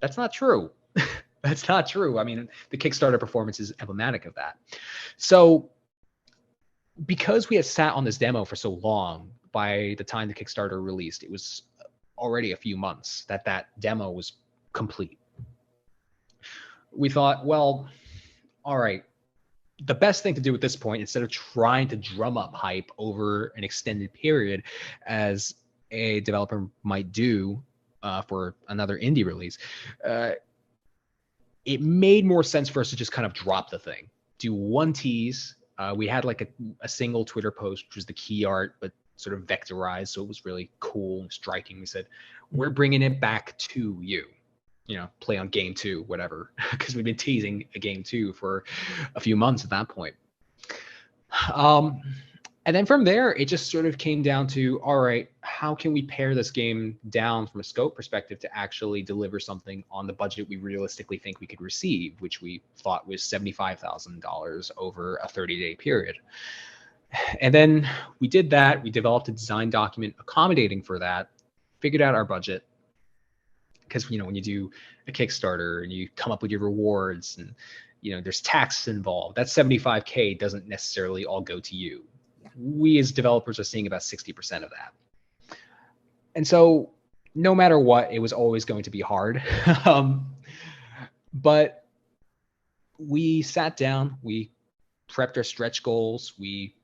that's not true. That's not true. I mean, the Kickstarter performance is emblematic of that. So because we had sat on this demo for so long, by the time the Kickstarter released, it was already a few months that demo was complete. We thought, well, all right, the best thing to do at this point, instead of trying to drum up hype over an extended period, as a developer might do for another indie release, it made more sense for us to just kind of drop the thing, do one tease. We had like a single Twitter post, which was the key art, but sort of vectorized, so it was really cool and striking. We said, we're bringing it back to you, play on game 2, whatever, because we've been teasing a game 2 for a few months at that point. And then from there, it just sort of came down to, all right, how can we pare this game down from a scope perspective to actually deliver something on the budget we realistically think we could receive, which we thought was $75,000 over a 30-day period. And then we did that. We developed a design document accommodating for that, figured out our budget. Because, when you do a Kickstarter and you come up with your rewards and, there's tax involved, that $75K doesn't necessarily all go to you. We as developers are seeing about 60% of that. And so no matter what, it was always going to be hard. But we sat down, we prepped our stretch goals, we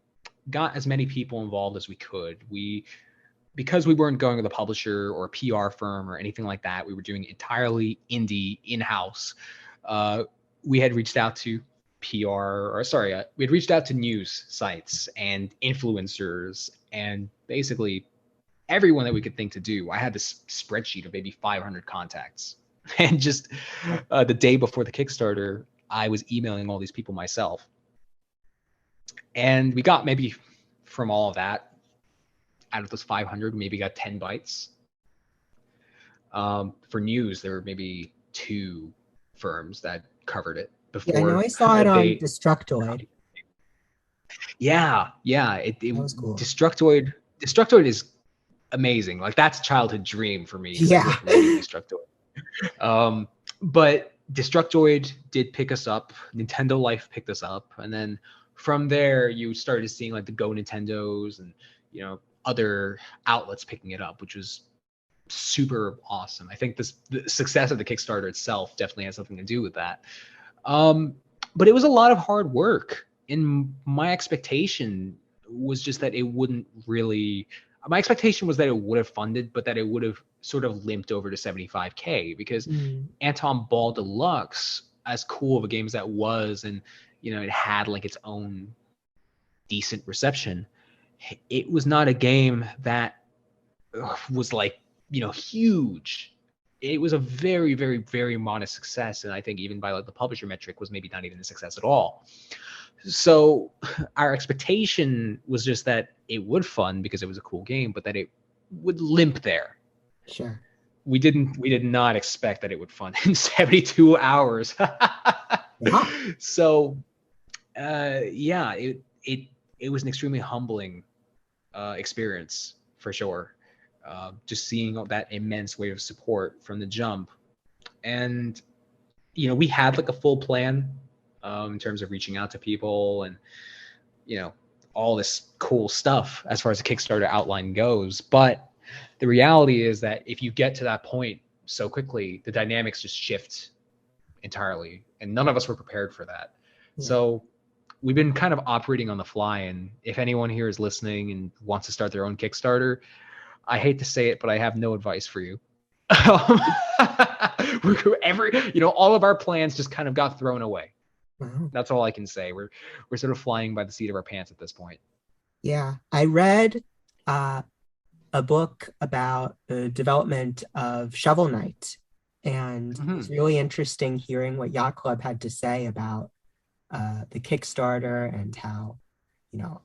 got as many people involved as we could. Because we weren't going with a publisher or a PR firm or anything like that, we were doing entirely indie in-house. We had reached out to we'd reached out to news sites and influencers and basically everyone that we could think to do. I had this spreadsheet of maybe 500 contacts. And just the day before the Kickstarter, I was emailing all these people myself. And we got maybe from all of that, out of those 500, maybe got 10 bites. For news, there were maybe 2 firms that covered it before. Yeah, I know I saw it on Destructoid. Yeah. That was cool. Destructoid is amazing. Like, that's a childhood dream for me. Yeah. Destructoid. But Destructoid did pick us up. Nintendo Life picked us up, and then from there you started seeing like the Go Nintendos and other outlets picking it up, which was super awesome. I think the success of the Kickstarter itself definitely has something to do with that. But it was a lot of hard work, and my expectation was just that it wouldn't really. My expectation was that it would have funded, but that it would have sort of limped over to 75K, because Anton Ball Deluxe, as cool of a game as that was, and it had like its own decent reception, it was not a game that was like huge. It was a very, very, very modest success, and I think even by like the publisher metric was maybe not even a success at all. So our expectation was just that it would fund because it was a cool game, but that it would limp there. Sure. We did not expect that it would fund in 72 hours. Yeah. So it was an extremely humbling experience for sure. Just seeing all that immense wave of support from the jump. And we had like a full plan in terms of reaching out to people and all this cool stuff as far as the Kickstarter outline goes. But the reality is that if you get to that point so quickly, the dynamics just shift entirely, and none of us were prepared for that. Yeah. So we've been kind of operating on the fly, and if anyone here is listening and wants to start their own Kickstarter, I hate to say it, but I have no advice for you. All of our plans just kind of got thrown away. Wow. That's all I can say. We're sort of flying by the seat of our pants at this point. Yeah, I read a book about the development of Shovel Knight, and it was really interesting hearing what Yacht Club had to say about the Kickstarter and how,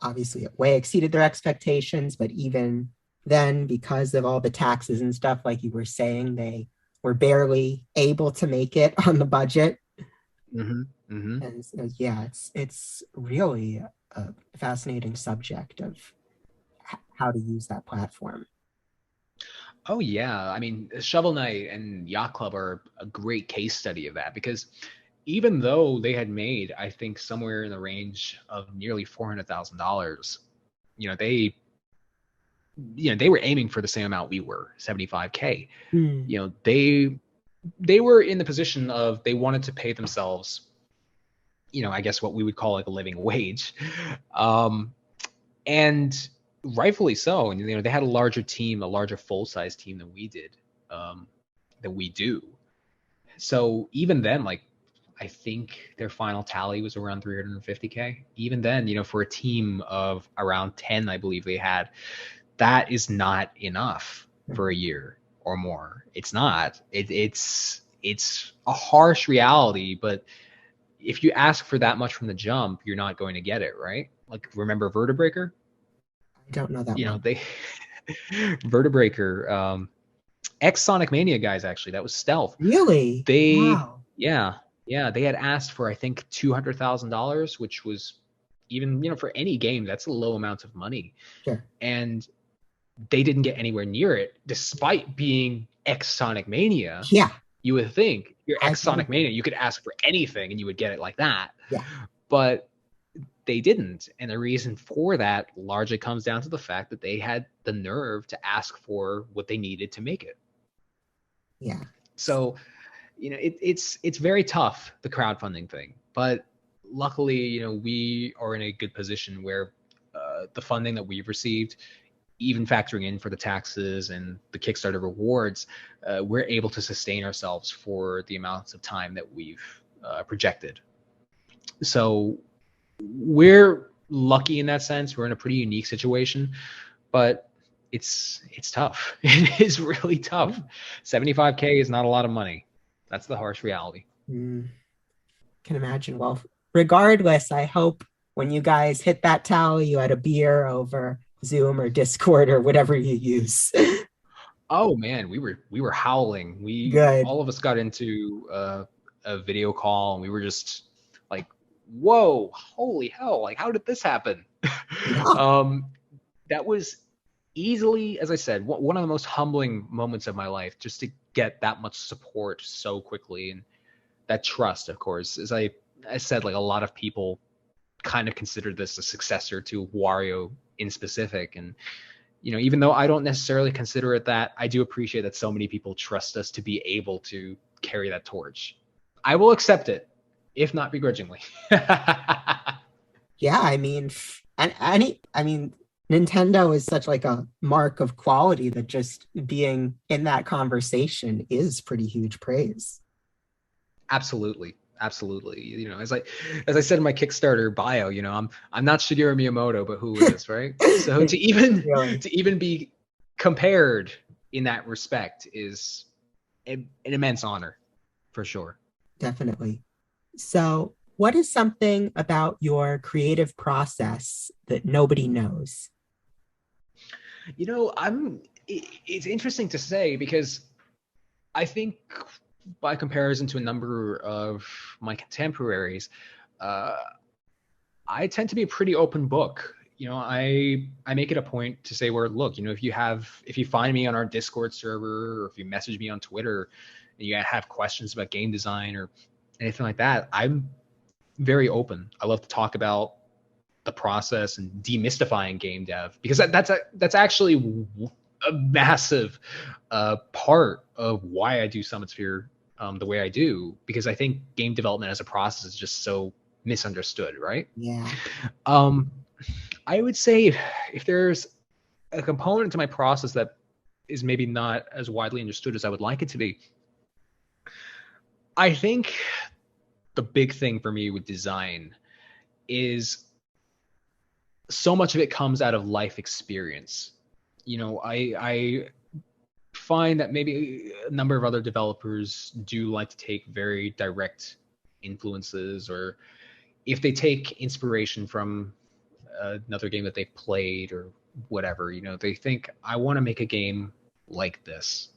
obviously it way exceeded their expectations, but even then, because of all the taxes and stuff, like you were saying, they were barely able to make it on the budget. And so, yeah, it's really a fascinating subject of how to use that platform. Oh yeah, I mean, Shovel Knight and Yacht Club are a great case study of that, because even though they had made, I think, somewhere in the range of nearly $400,000, they were aiming for the same amount we were, 75K. They were in the position of, they wanted to pay themselves, I guess what we would call like a living wage. And rightfully so. And, they had a larger team, a larger full-size team than we did, than we do. So even then, like, I think their final tally was around 350K. Even then, for a team of around 10, I believe they had, that is not enough for a year or more. It's not. It's a harsh reality, but if you ask for that much from the jump, you're not going to get it, right? Like, remember Vertebreaker? I don't know that one. Vertebreaker, ex-Sonic Mania guys, actually. That was Stealth. Really? Wow. Yeah. They had asked for, I think, $200,000, which was, even, for any game, that's a low amount of money. Sure. And they didn't get anywhere near it, despite being ex-Sonic Mania. Yeah. You would think you're ex-Sonic Mania, you could ask for anything and you would get it like that. Yeah. But they didn't. And the reason for that largely comes down to the fact that they had the nerve to ask for what they needed to make it. Yeah. So, it's very tough, the crowdfunding thing. But luckily, we are in a good position where the funding that we've received, even factoring in for the taxes and the Kickstarter rewards, we're able to sustain ourselves for the amounts of time that we've projected. So we're lucky in that sense. We're in a pretty unique situation, but it's tough. It is really tough. 75K is not a lot of money. That's the harsh reality. Can imagine. Well, regardless, I hope when you guys hit that tally, you had a beer over Zoom or Discord or whatever you use. Oh man, we were howling. Good. All of us got into a video call, and we were just like, "Whoa, holy hell! Like, how did this happen?" Yeah. That was easily, as I said, one of the most humbling moments of my life, just to get that much support so quickly, and that trust, of course. As I said, like, a lot of people kind of consider this a successor to Wario in specific, and even though I don't necessarily consider it that, I do appreciate that so many people trust us to be able to carry that torch. I will accept it, if not begrudgingly. Yeah, I mean, Nintendo is such like a mark of quality that just being in that conversation is pretty huge praise. Absolutely. As I said in my Kickstarter bio, I'm not Shigeru Miyamoto, but who is, right? So to even be compared in that respect is an immense honor, for sure. Definitely. So, what is something about your creative process that nobody knows? It's interesting to say, because I think, by comparison to a number of my contemporaries, I tend to be a pretty open book. I make it a point to say, where, look, if you find me on our Discord server, or if you message me on Twitter and you have questions about game design or anything like that, I'm very open. I love to talk about the process and demystifying game dev, because that's actually a massive part of why I do Summitsphere the way I do, because I think game development as a process is just so misunderstood, right? Yeah. I would say, if there's a component to my process that is maybe not as widely understood as I would like it to be, I think the big thing for me with design is so much of it comes out of life experience. I find that maybe a number of other developers do like to take very direct influences, or if they take inspiration from another game that they've played or whatever, they think, I want to make a game like this.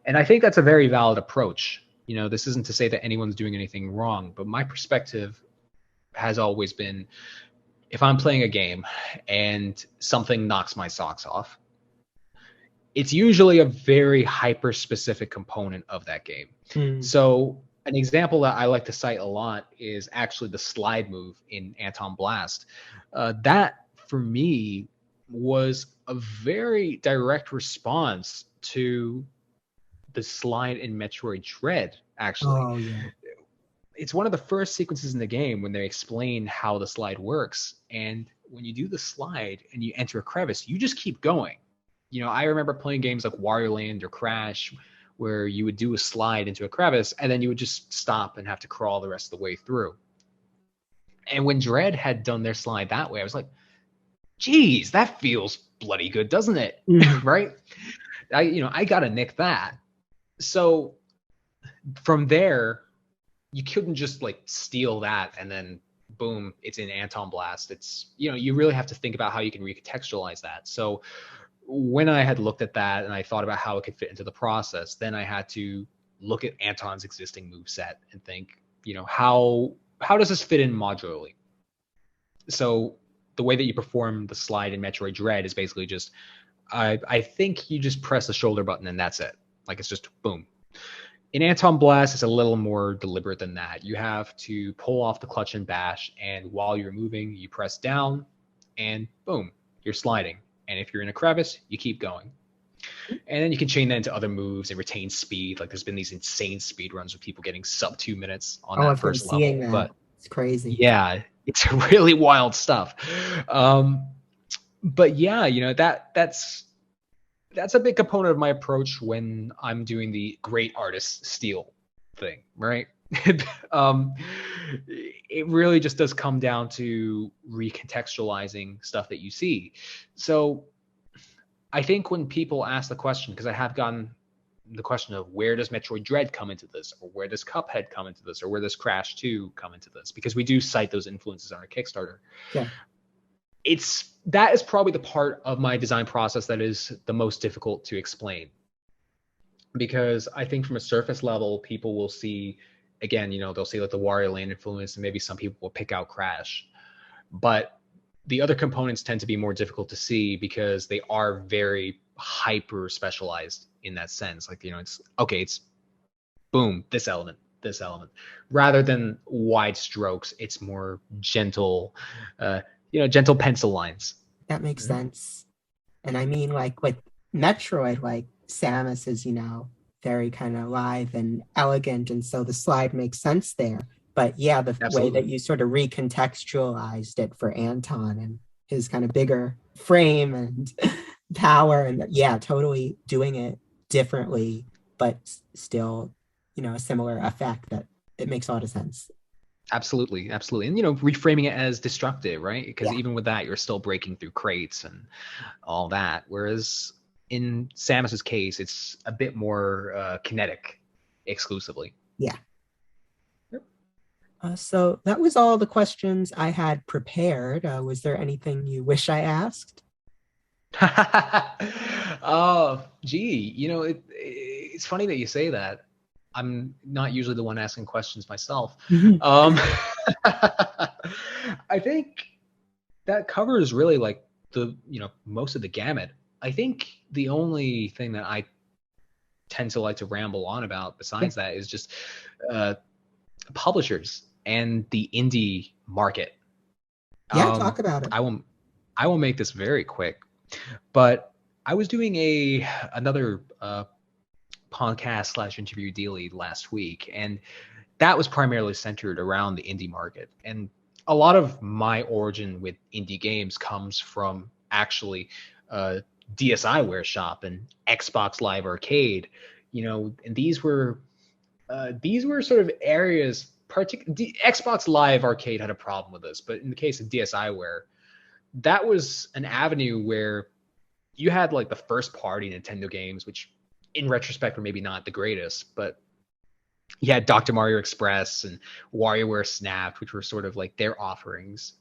And I think that's a very valid approach. This isn't to say that anyone's doing anything wrong, but my perspective has always been, if I'm playing a game and something knocks my socks off, it's usually a very hyper-specific component of that game. So an example that I like to cite a lot is actually the slide move in Antonblast. That, for me, was a very direct response to the slide in Metroid Dread, actually. Oh, yeah. It's one of the first sequences in the game when they explain how the slide works. And when you do the slide and you enter a crevice, you just keep going. I remember playing games like Wario Land or Crash, where you would do a slide into a crevice and then you would just stop and have to crawl the rest of the way through. And when Dread had done their slide that way, I was like, geez, that feels bloody good, doesn't it? Right? I gotta nick that. So from there, you couldn't just like steal that and then boom, it's in Antonblast. It's, you really have to think about how you can recontextualize that. So when I had looked at that and I thought about how it could fit into the process, then I had to look at Anton's existing moveset and think, how does this fit in modularly? So the way that you perform the slide in Metroid Dread is basically just, I think you just press the shoulder button and that's it. Like, it's just boom. In Antonblast, it's a little more deliberate than that. You have to pull off the clutch and bash, and while you're moving, you press down, and boom, you're sliding. And if you're in a crevice, you keep going. And then you can chain that into other moves and retain speed. Like, there's been these insane speed runs with people getting sub 2 minutes on that first level. That. But it's crazy. Yeah, it's really wild stuff. But yeah, that's a big component of my approach when I'm doing the great artist steal thing, right? um, it really just does come down to recontextualizing stuff that you see. So I think when people ask the question, because I have gotten the question of where does Metroid Dread come into this, or where does Cuphead come into this, or where does Crash 2 come into this, because we do cite those influences on our Kickstarter. Yeah. That is probably the part of my design process that is the most difficult to explain, because I think from a surface level, people will see, again, they'll see like the Wario Land influence, and maybe some people will pick out Crash, but the other components tend to be more difficult to see because they are very hyper specialized in that sense. Like, it's boom, this element, rather than wide strokes. It's more gentle, gentle pencil lines. That makes sense. And I mean, like with Metroid, like Samus is, very kind of live and elegant. And so the slide makes sense there. But yeah, the Absolutely. way that you sort of recontextualized it for Anton and his kind of bigger frame and power, and yeah, totally doing it differently, but still, a similar effect, that it makes a lot of sense. Absolutely. And, reframing it as destructive, right? Because Yeah. even with that, you're still breaking through crates and all that. Whereas in Samus's case, it's a bit more kinetic exclusively. Yeah. So that was all the questions I had prepared. Was there anything you wish I asked? Oh, gee, it's funny that you say that. I'm not usually the one asking questions myself. I think that covers really like the, most of the gamut. I think the only thing that I tend to like to ramble on about besides that is just publishers and the indie market. Yeah, talk about it. I will make this very quick, but I was doing another podcast / interview dealy last week, and that was primarily centered around the indie market. And a lot of my origin with indie games comes from actually DSiWare Shop and Xbox Live Arcade, and these were sort of areas. Xbox Live Arcade had a problem with this, but in the case of DSiWare, that was an avenue where you had like the first party Nintendo games, which in retrospect were maybe not the greatest, but you had Dr. Mario Express and WarioWare Snapped, which were sort of like their offerings,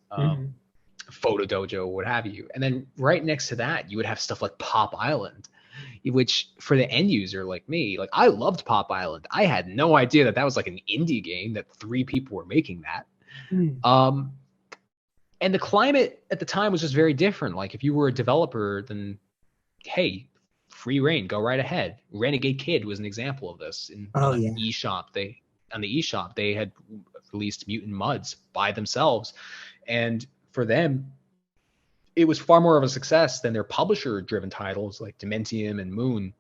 Photo Dojo, what have you. And then right next to that, you would have stuff like Pop Island, which for the end user like me, like I loved Pop Island. I had no idea that was like an indie game, that 3 people were making that. And the climate at the time was just very different. Like if you were a developer, then hey, free reign, go right ahead. Renegade Kid was an example of this. On the eShop, they had released Mutant Muds by themselves, and for them, it was far more of a success than their publisher-driven titles like Dementium and Moon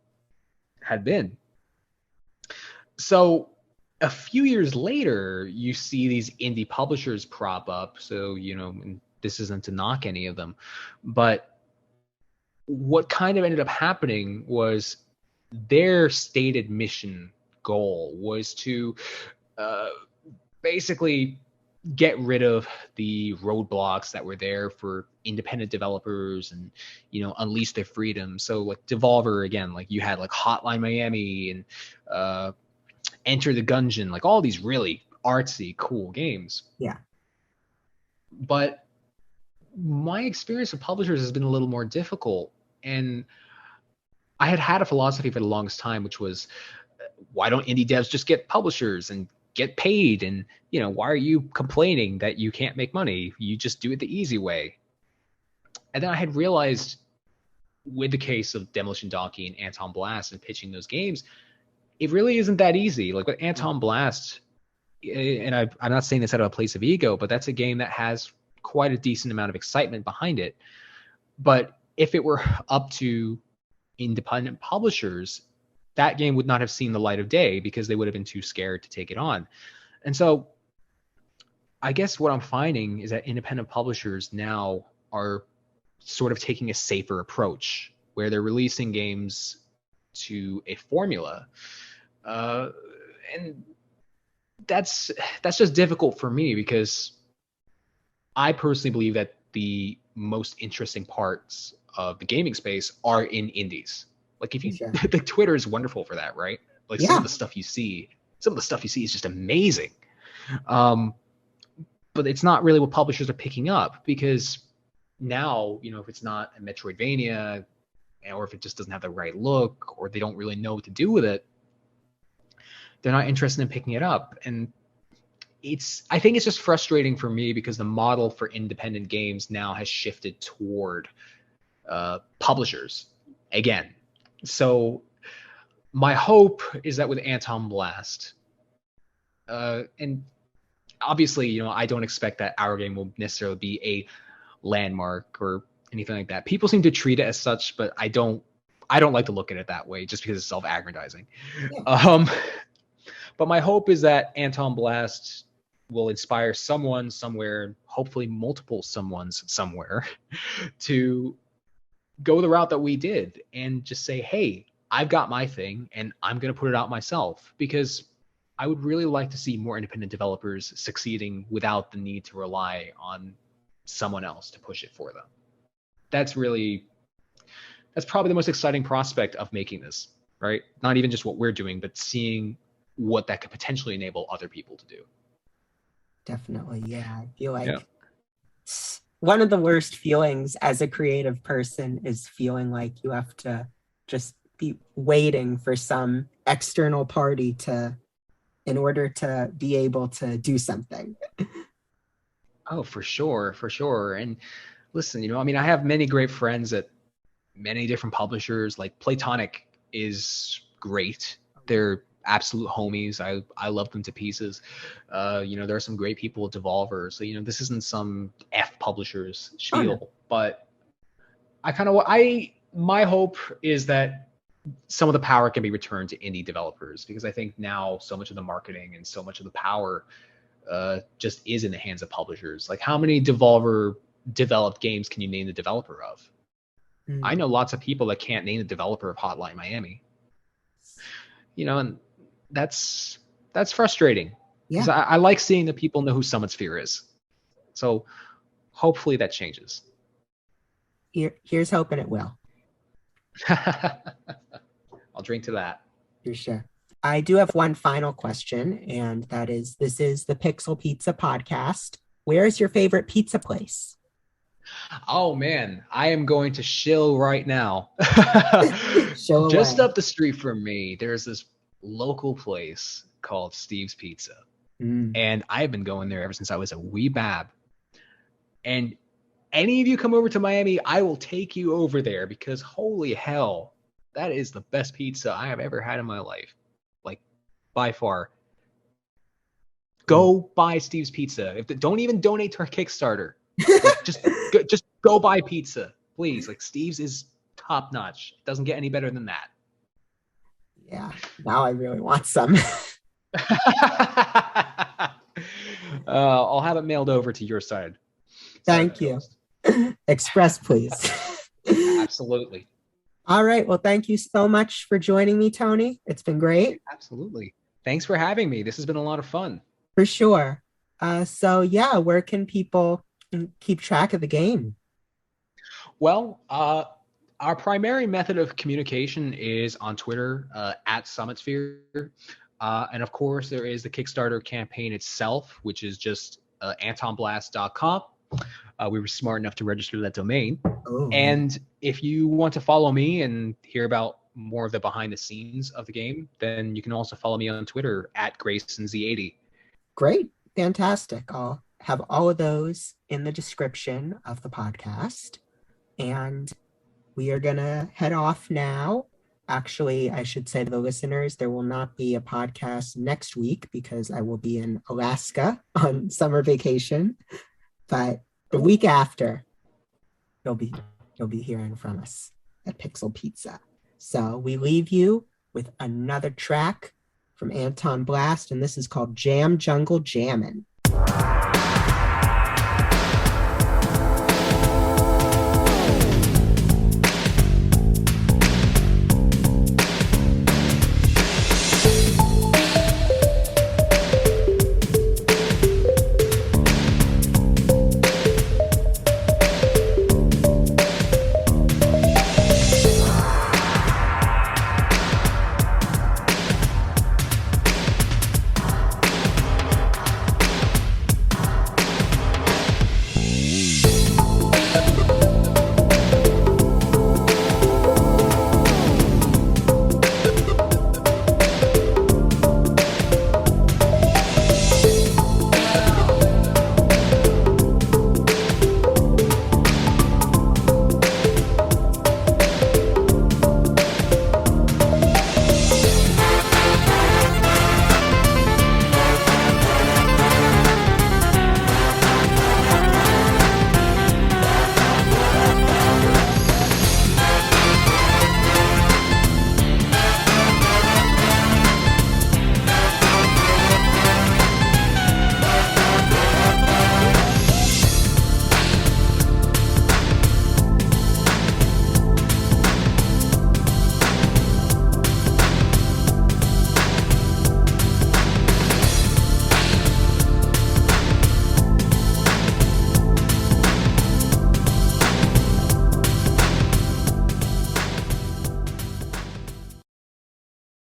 had been. So a few years later, you see these indie publishers prop up. So, and this isn't to knock any of them, but what kind of ended up happening was their stated mission goal was to basically get rid of the roadblocks that were there for independent developers and, unleash their freedom. So like Devolver, again, like you had like Hotline Miami and Enter the Gungeon, like all these really artsy, cool games. Yeah. But my experience with publishers has been a little more difficult. And I had a philosophy for the longest time, which was, why don't indie devs just get publishers and get paid? And, why are you complaining that you can't make money? You just do it the easy way. And then I had realized with the case of Demolition Donkey and Antonblast and pitching those games, it really isn't that easy. Like with Antonblast, and I'm not saying this out of a place of ego, but that's a game that has quite a decent amount of excitement behind it. But if it were up to independent publishers, that game would not have seen the light of day because they would have been too scared to take it on. And so I guess what I'm finding is that independent publishers now are sort of taking a safer approach where they're releasing games to a formula. And that's just difficult for me because I personally believe that the most interesting parts of the gaming space are in indies. Like if you, Sure. like Twitter is wonderful for that, right? Like some Yeah. of the stuff you see is just amazing. But it's not really what publishers are picking up because now, if it's not a Metroidvania or if it just doesn't have the right look or they don't really know what to do with it, they're not interested in picking it up. And I think it's just frustrating for me because the model for independent games now has shifted toward publishers again. So my hope is that with Antonblast, and obviously, I don't expect that our game will necessarily be a landmark or anything like that. People seem to treat it as such, but I don't like to look at it that way just because it's self-aggrandizing. Yeah. But my hope is that Antonblast will inspire someone somewhere, hopefully multiple someones somewhere, to go the route that we did and just say, hey, I've got my thing and I'm going to put it out myself, because I would really like to see more independent developers succeeding without the need to rely on someone else to push it for them. That's probably the most exciting prospect of making this, right? Not even just what we're doing, but seeing what that could potentially enable other people to do. Definitely. Yeah. I feel like one of the worst feelings as a creative person is feeling like you have to just be waiting for some external party in order to be able to do something. Oh, for sure. And listen, I have many great friends at many different publishers. Like Platonic is great. They're absolute homies. I love them to pieces. There are some great people at Devolver. So, this isn't some F publishers spiel, but my hope is that some of the power can be returned to indie developers, because I think now so much of the marketing and so much of the power just is in the hands of publishers. Like, how many Devolver developed games can you name the developer of? I know lots of people that can't name the developer of Hotline Miami. And that's frustrating. Because I like seeing that people know who Summitsphere is. So hopefully that changes. Here's hoping it will. I'll drink to that. For sure. I do have one final question, and that is, this is the Pixel Pizza podcast. Where is your favorite pizza place? Oh man, I am going to shill right now. Just up the street from me, there's this local place called Steve's Pizza. And I've been going there ever since I was a wee bab. And any of you come over to Miami, I will take you over there, because holy hell, that is the best pizza I have ever had in my life. Like, by far. Go buy Steve's Pizza. Don't even donate to our Kickstarter. Like, just go buy pizza, please. Like, Steve's is top notch. It doesn't get any better than that. Yeah, now I really want some. I'll have it mailed over to your side. Thank you. Express, please. Absolutely. All right. Well, thank you so much for joining me, Tony. It's been great. Absolutely. Thanks for having me. This has been a lot of fun. For sure. Where can people keep track of the game? Well, our primary method of communication is on Twitter, at Summitsphere. And of course, there is the Kickstarter campaign itself, which is just antonblast.com. We were smart enough to register that domain. Oh. And if you want to follow me and hear about more of the behind the scenes of the game, then you can also follow me on Twitter at GraysonZ80. Great. Fantastic. I'll have all of those in the description of the podcast. And we are going to head off now. Actually, I should say to the listeners, there will not be a podcast next week because I will be in Alaska on summer vacation. But the week after, you'll be hearing from us at Pixel Pizza. So we leave you with another track from Antonblast, and this is called Jam Jungle Jammin'.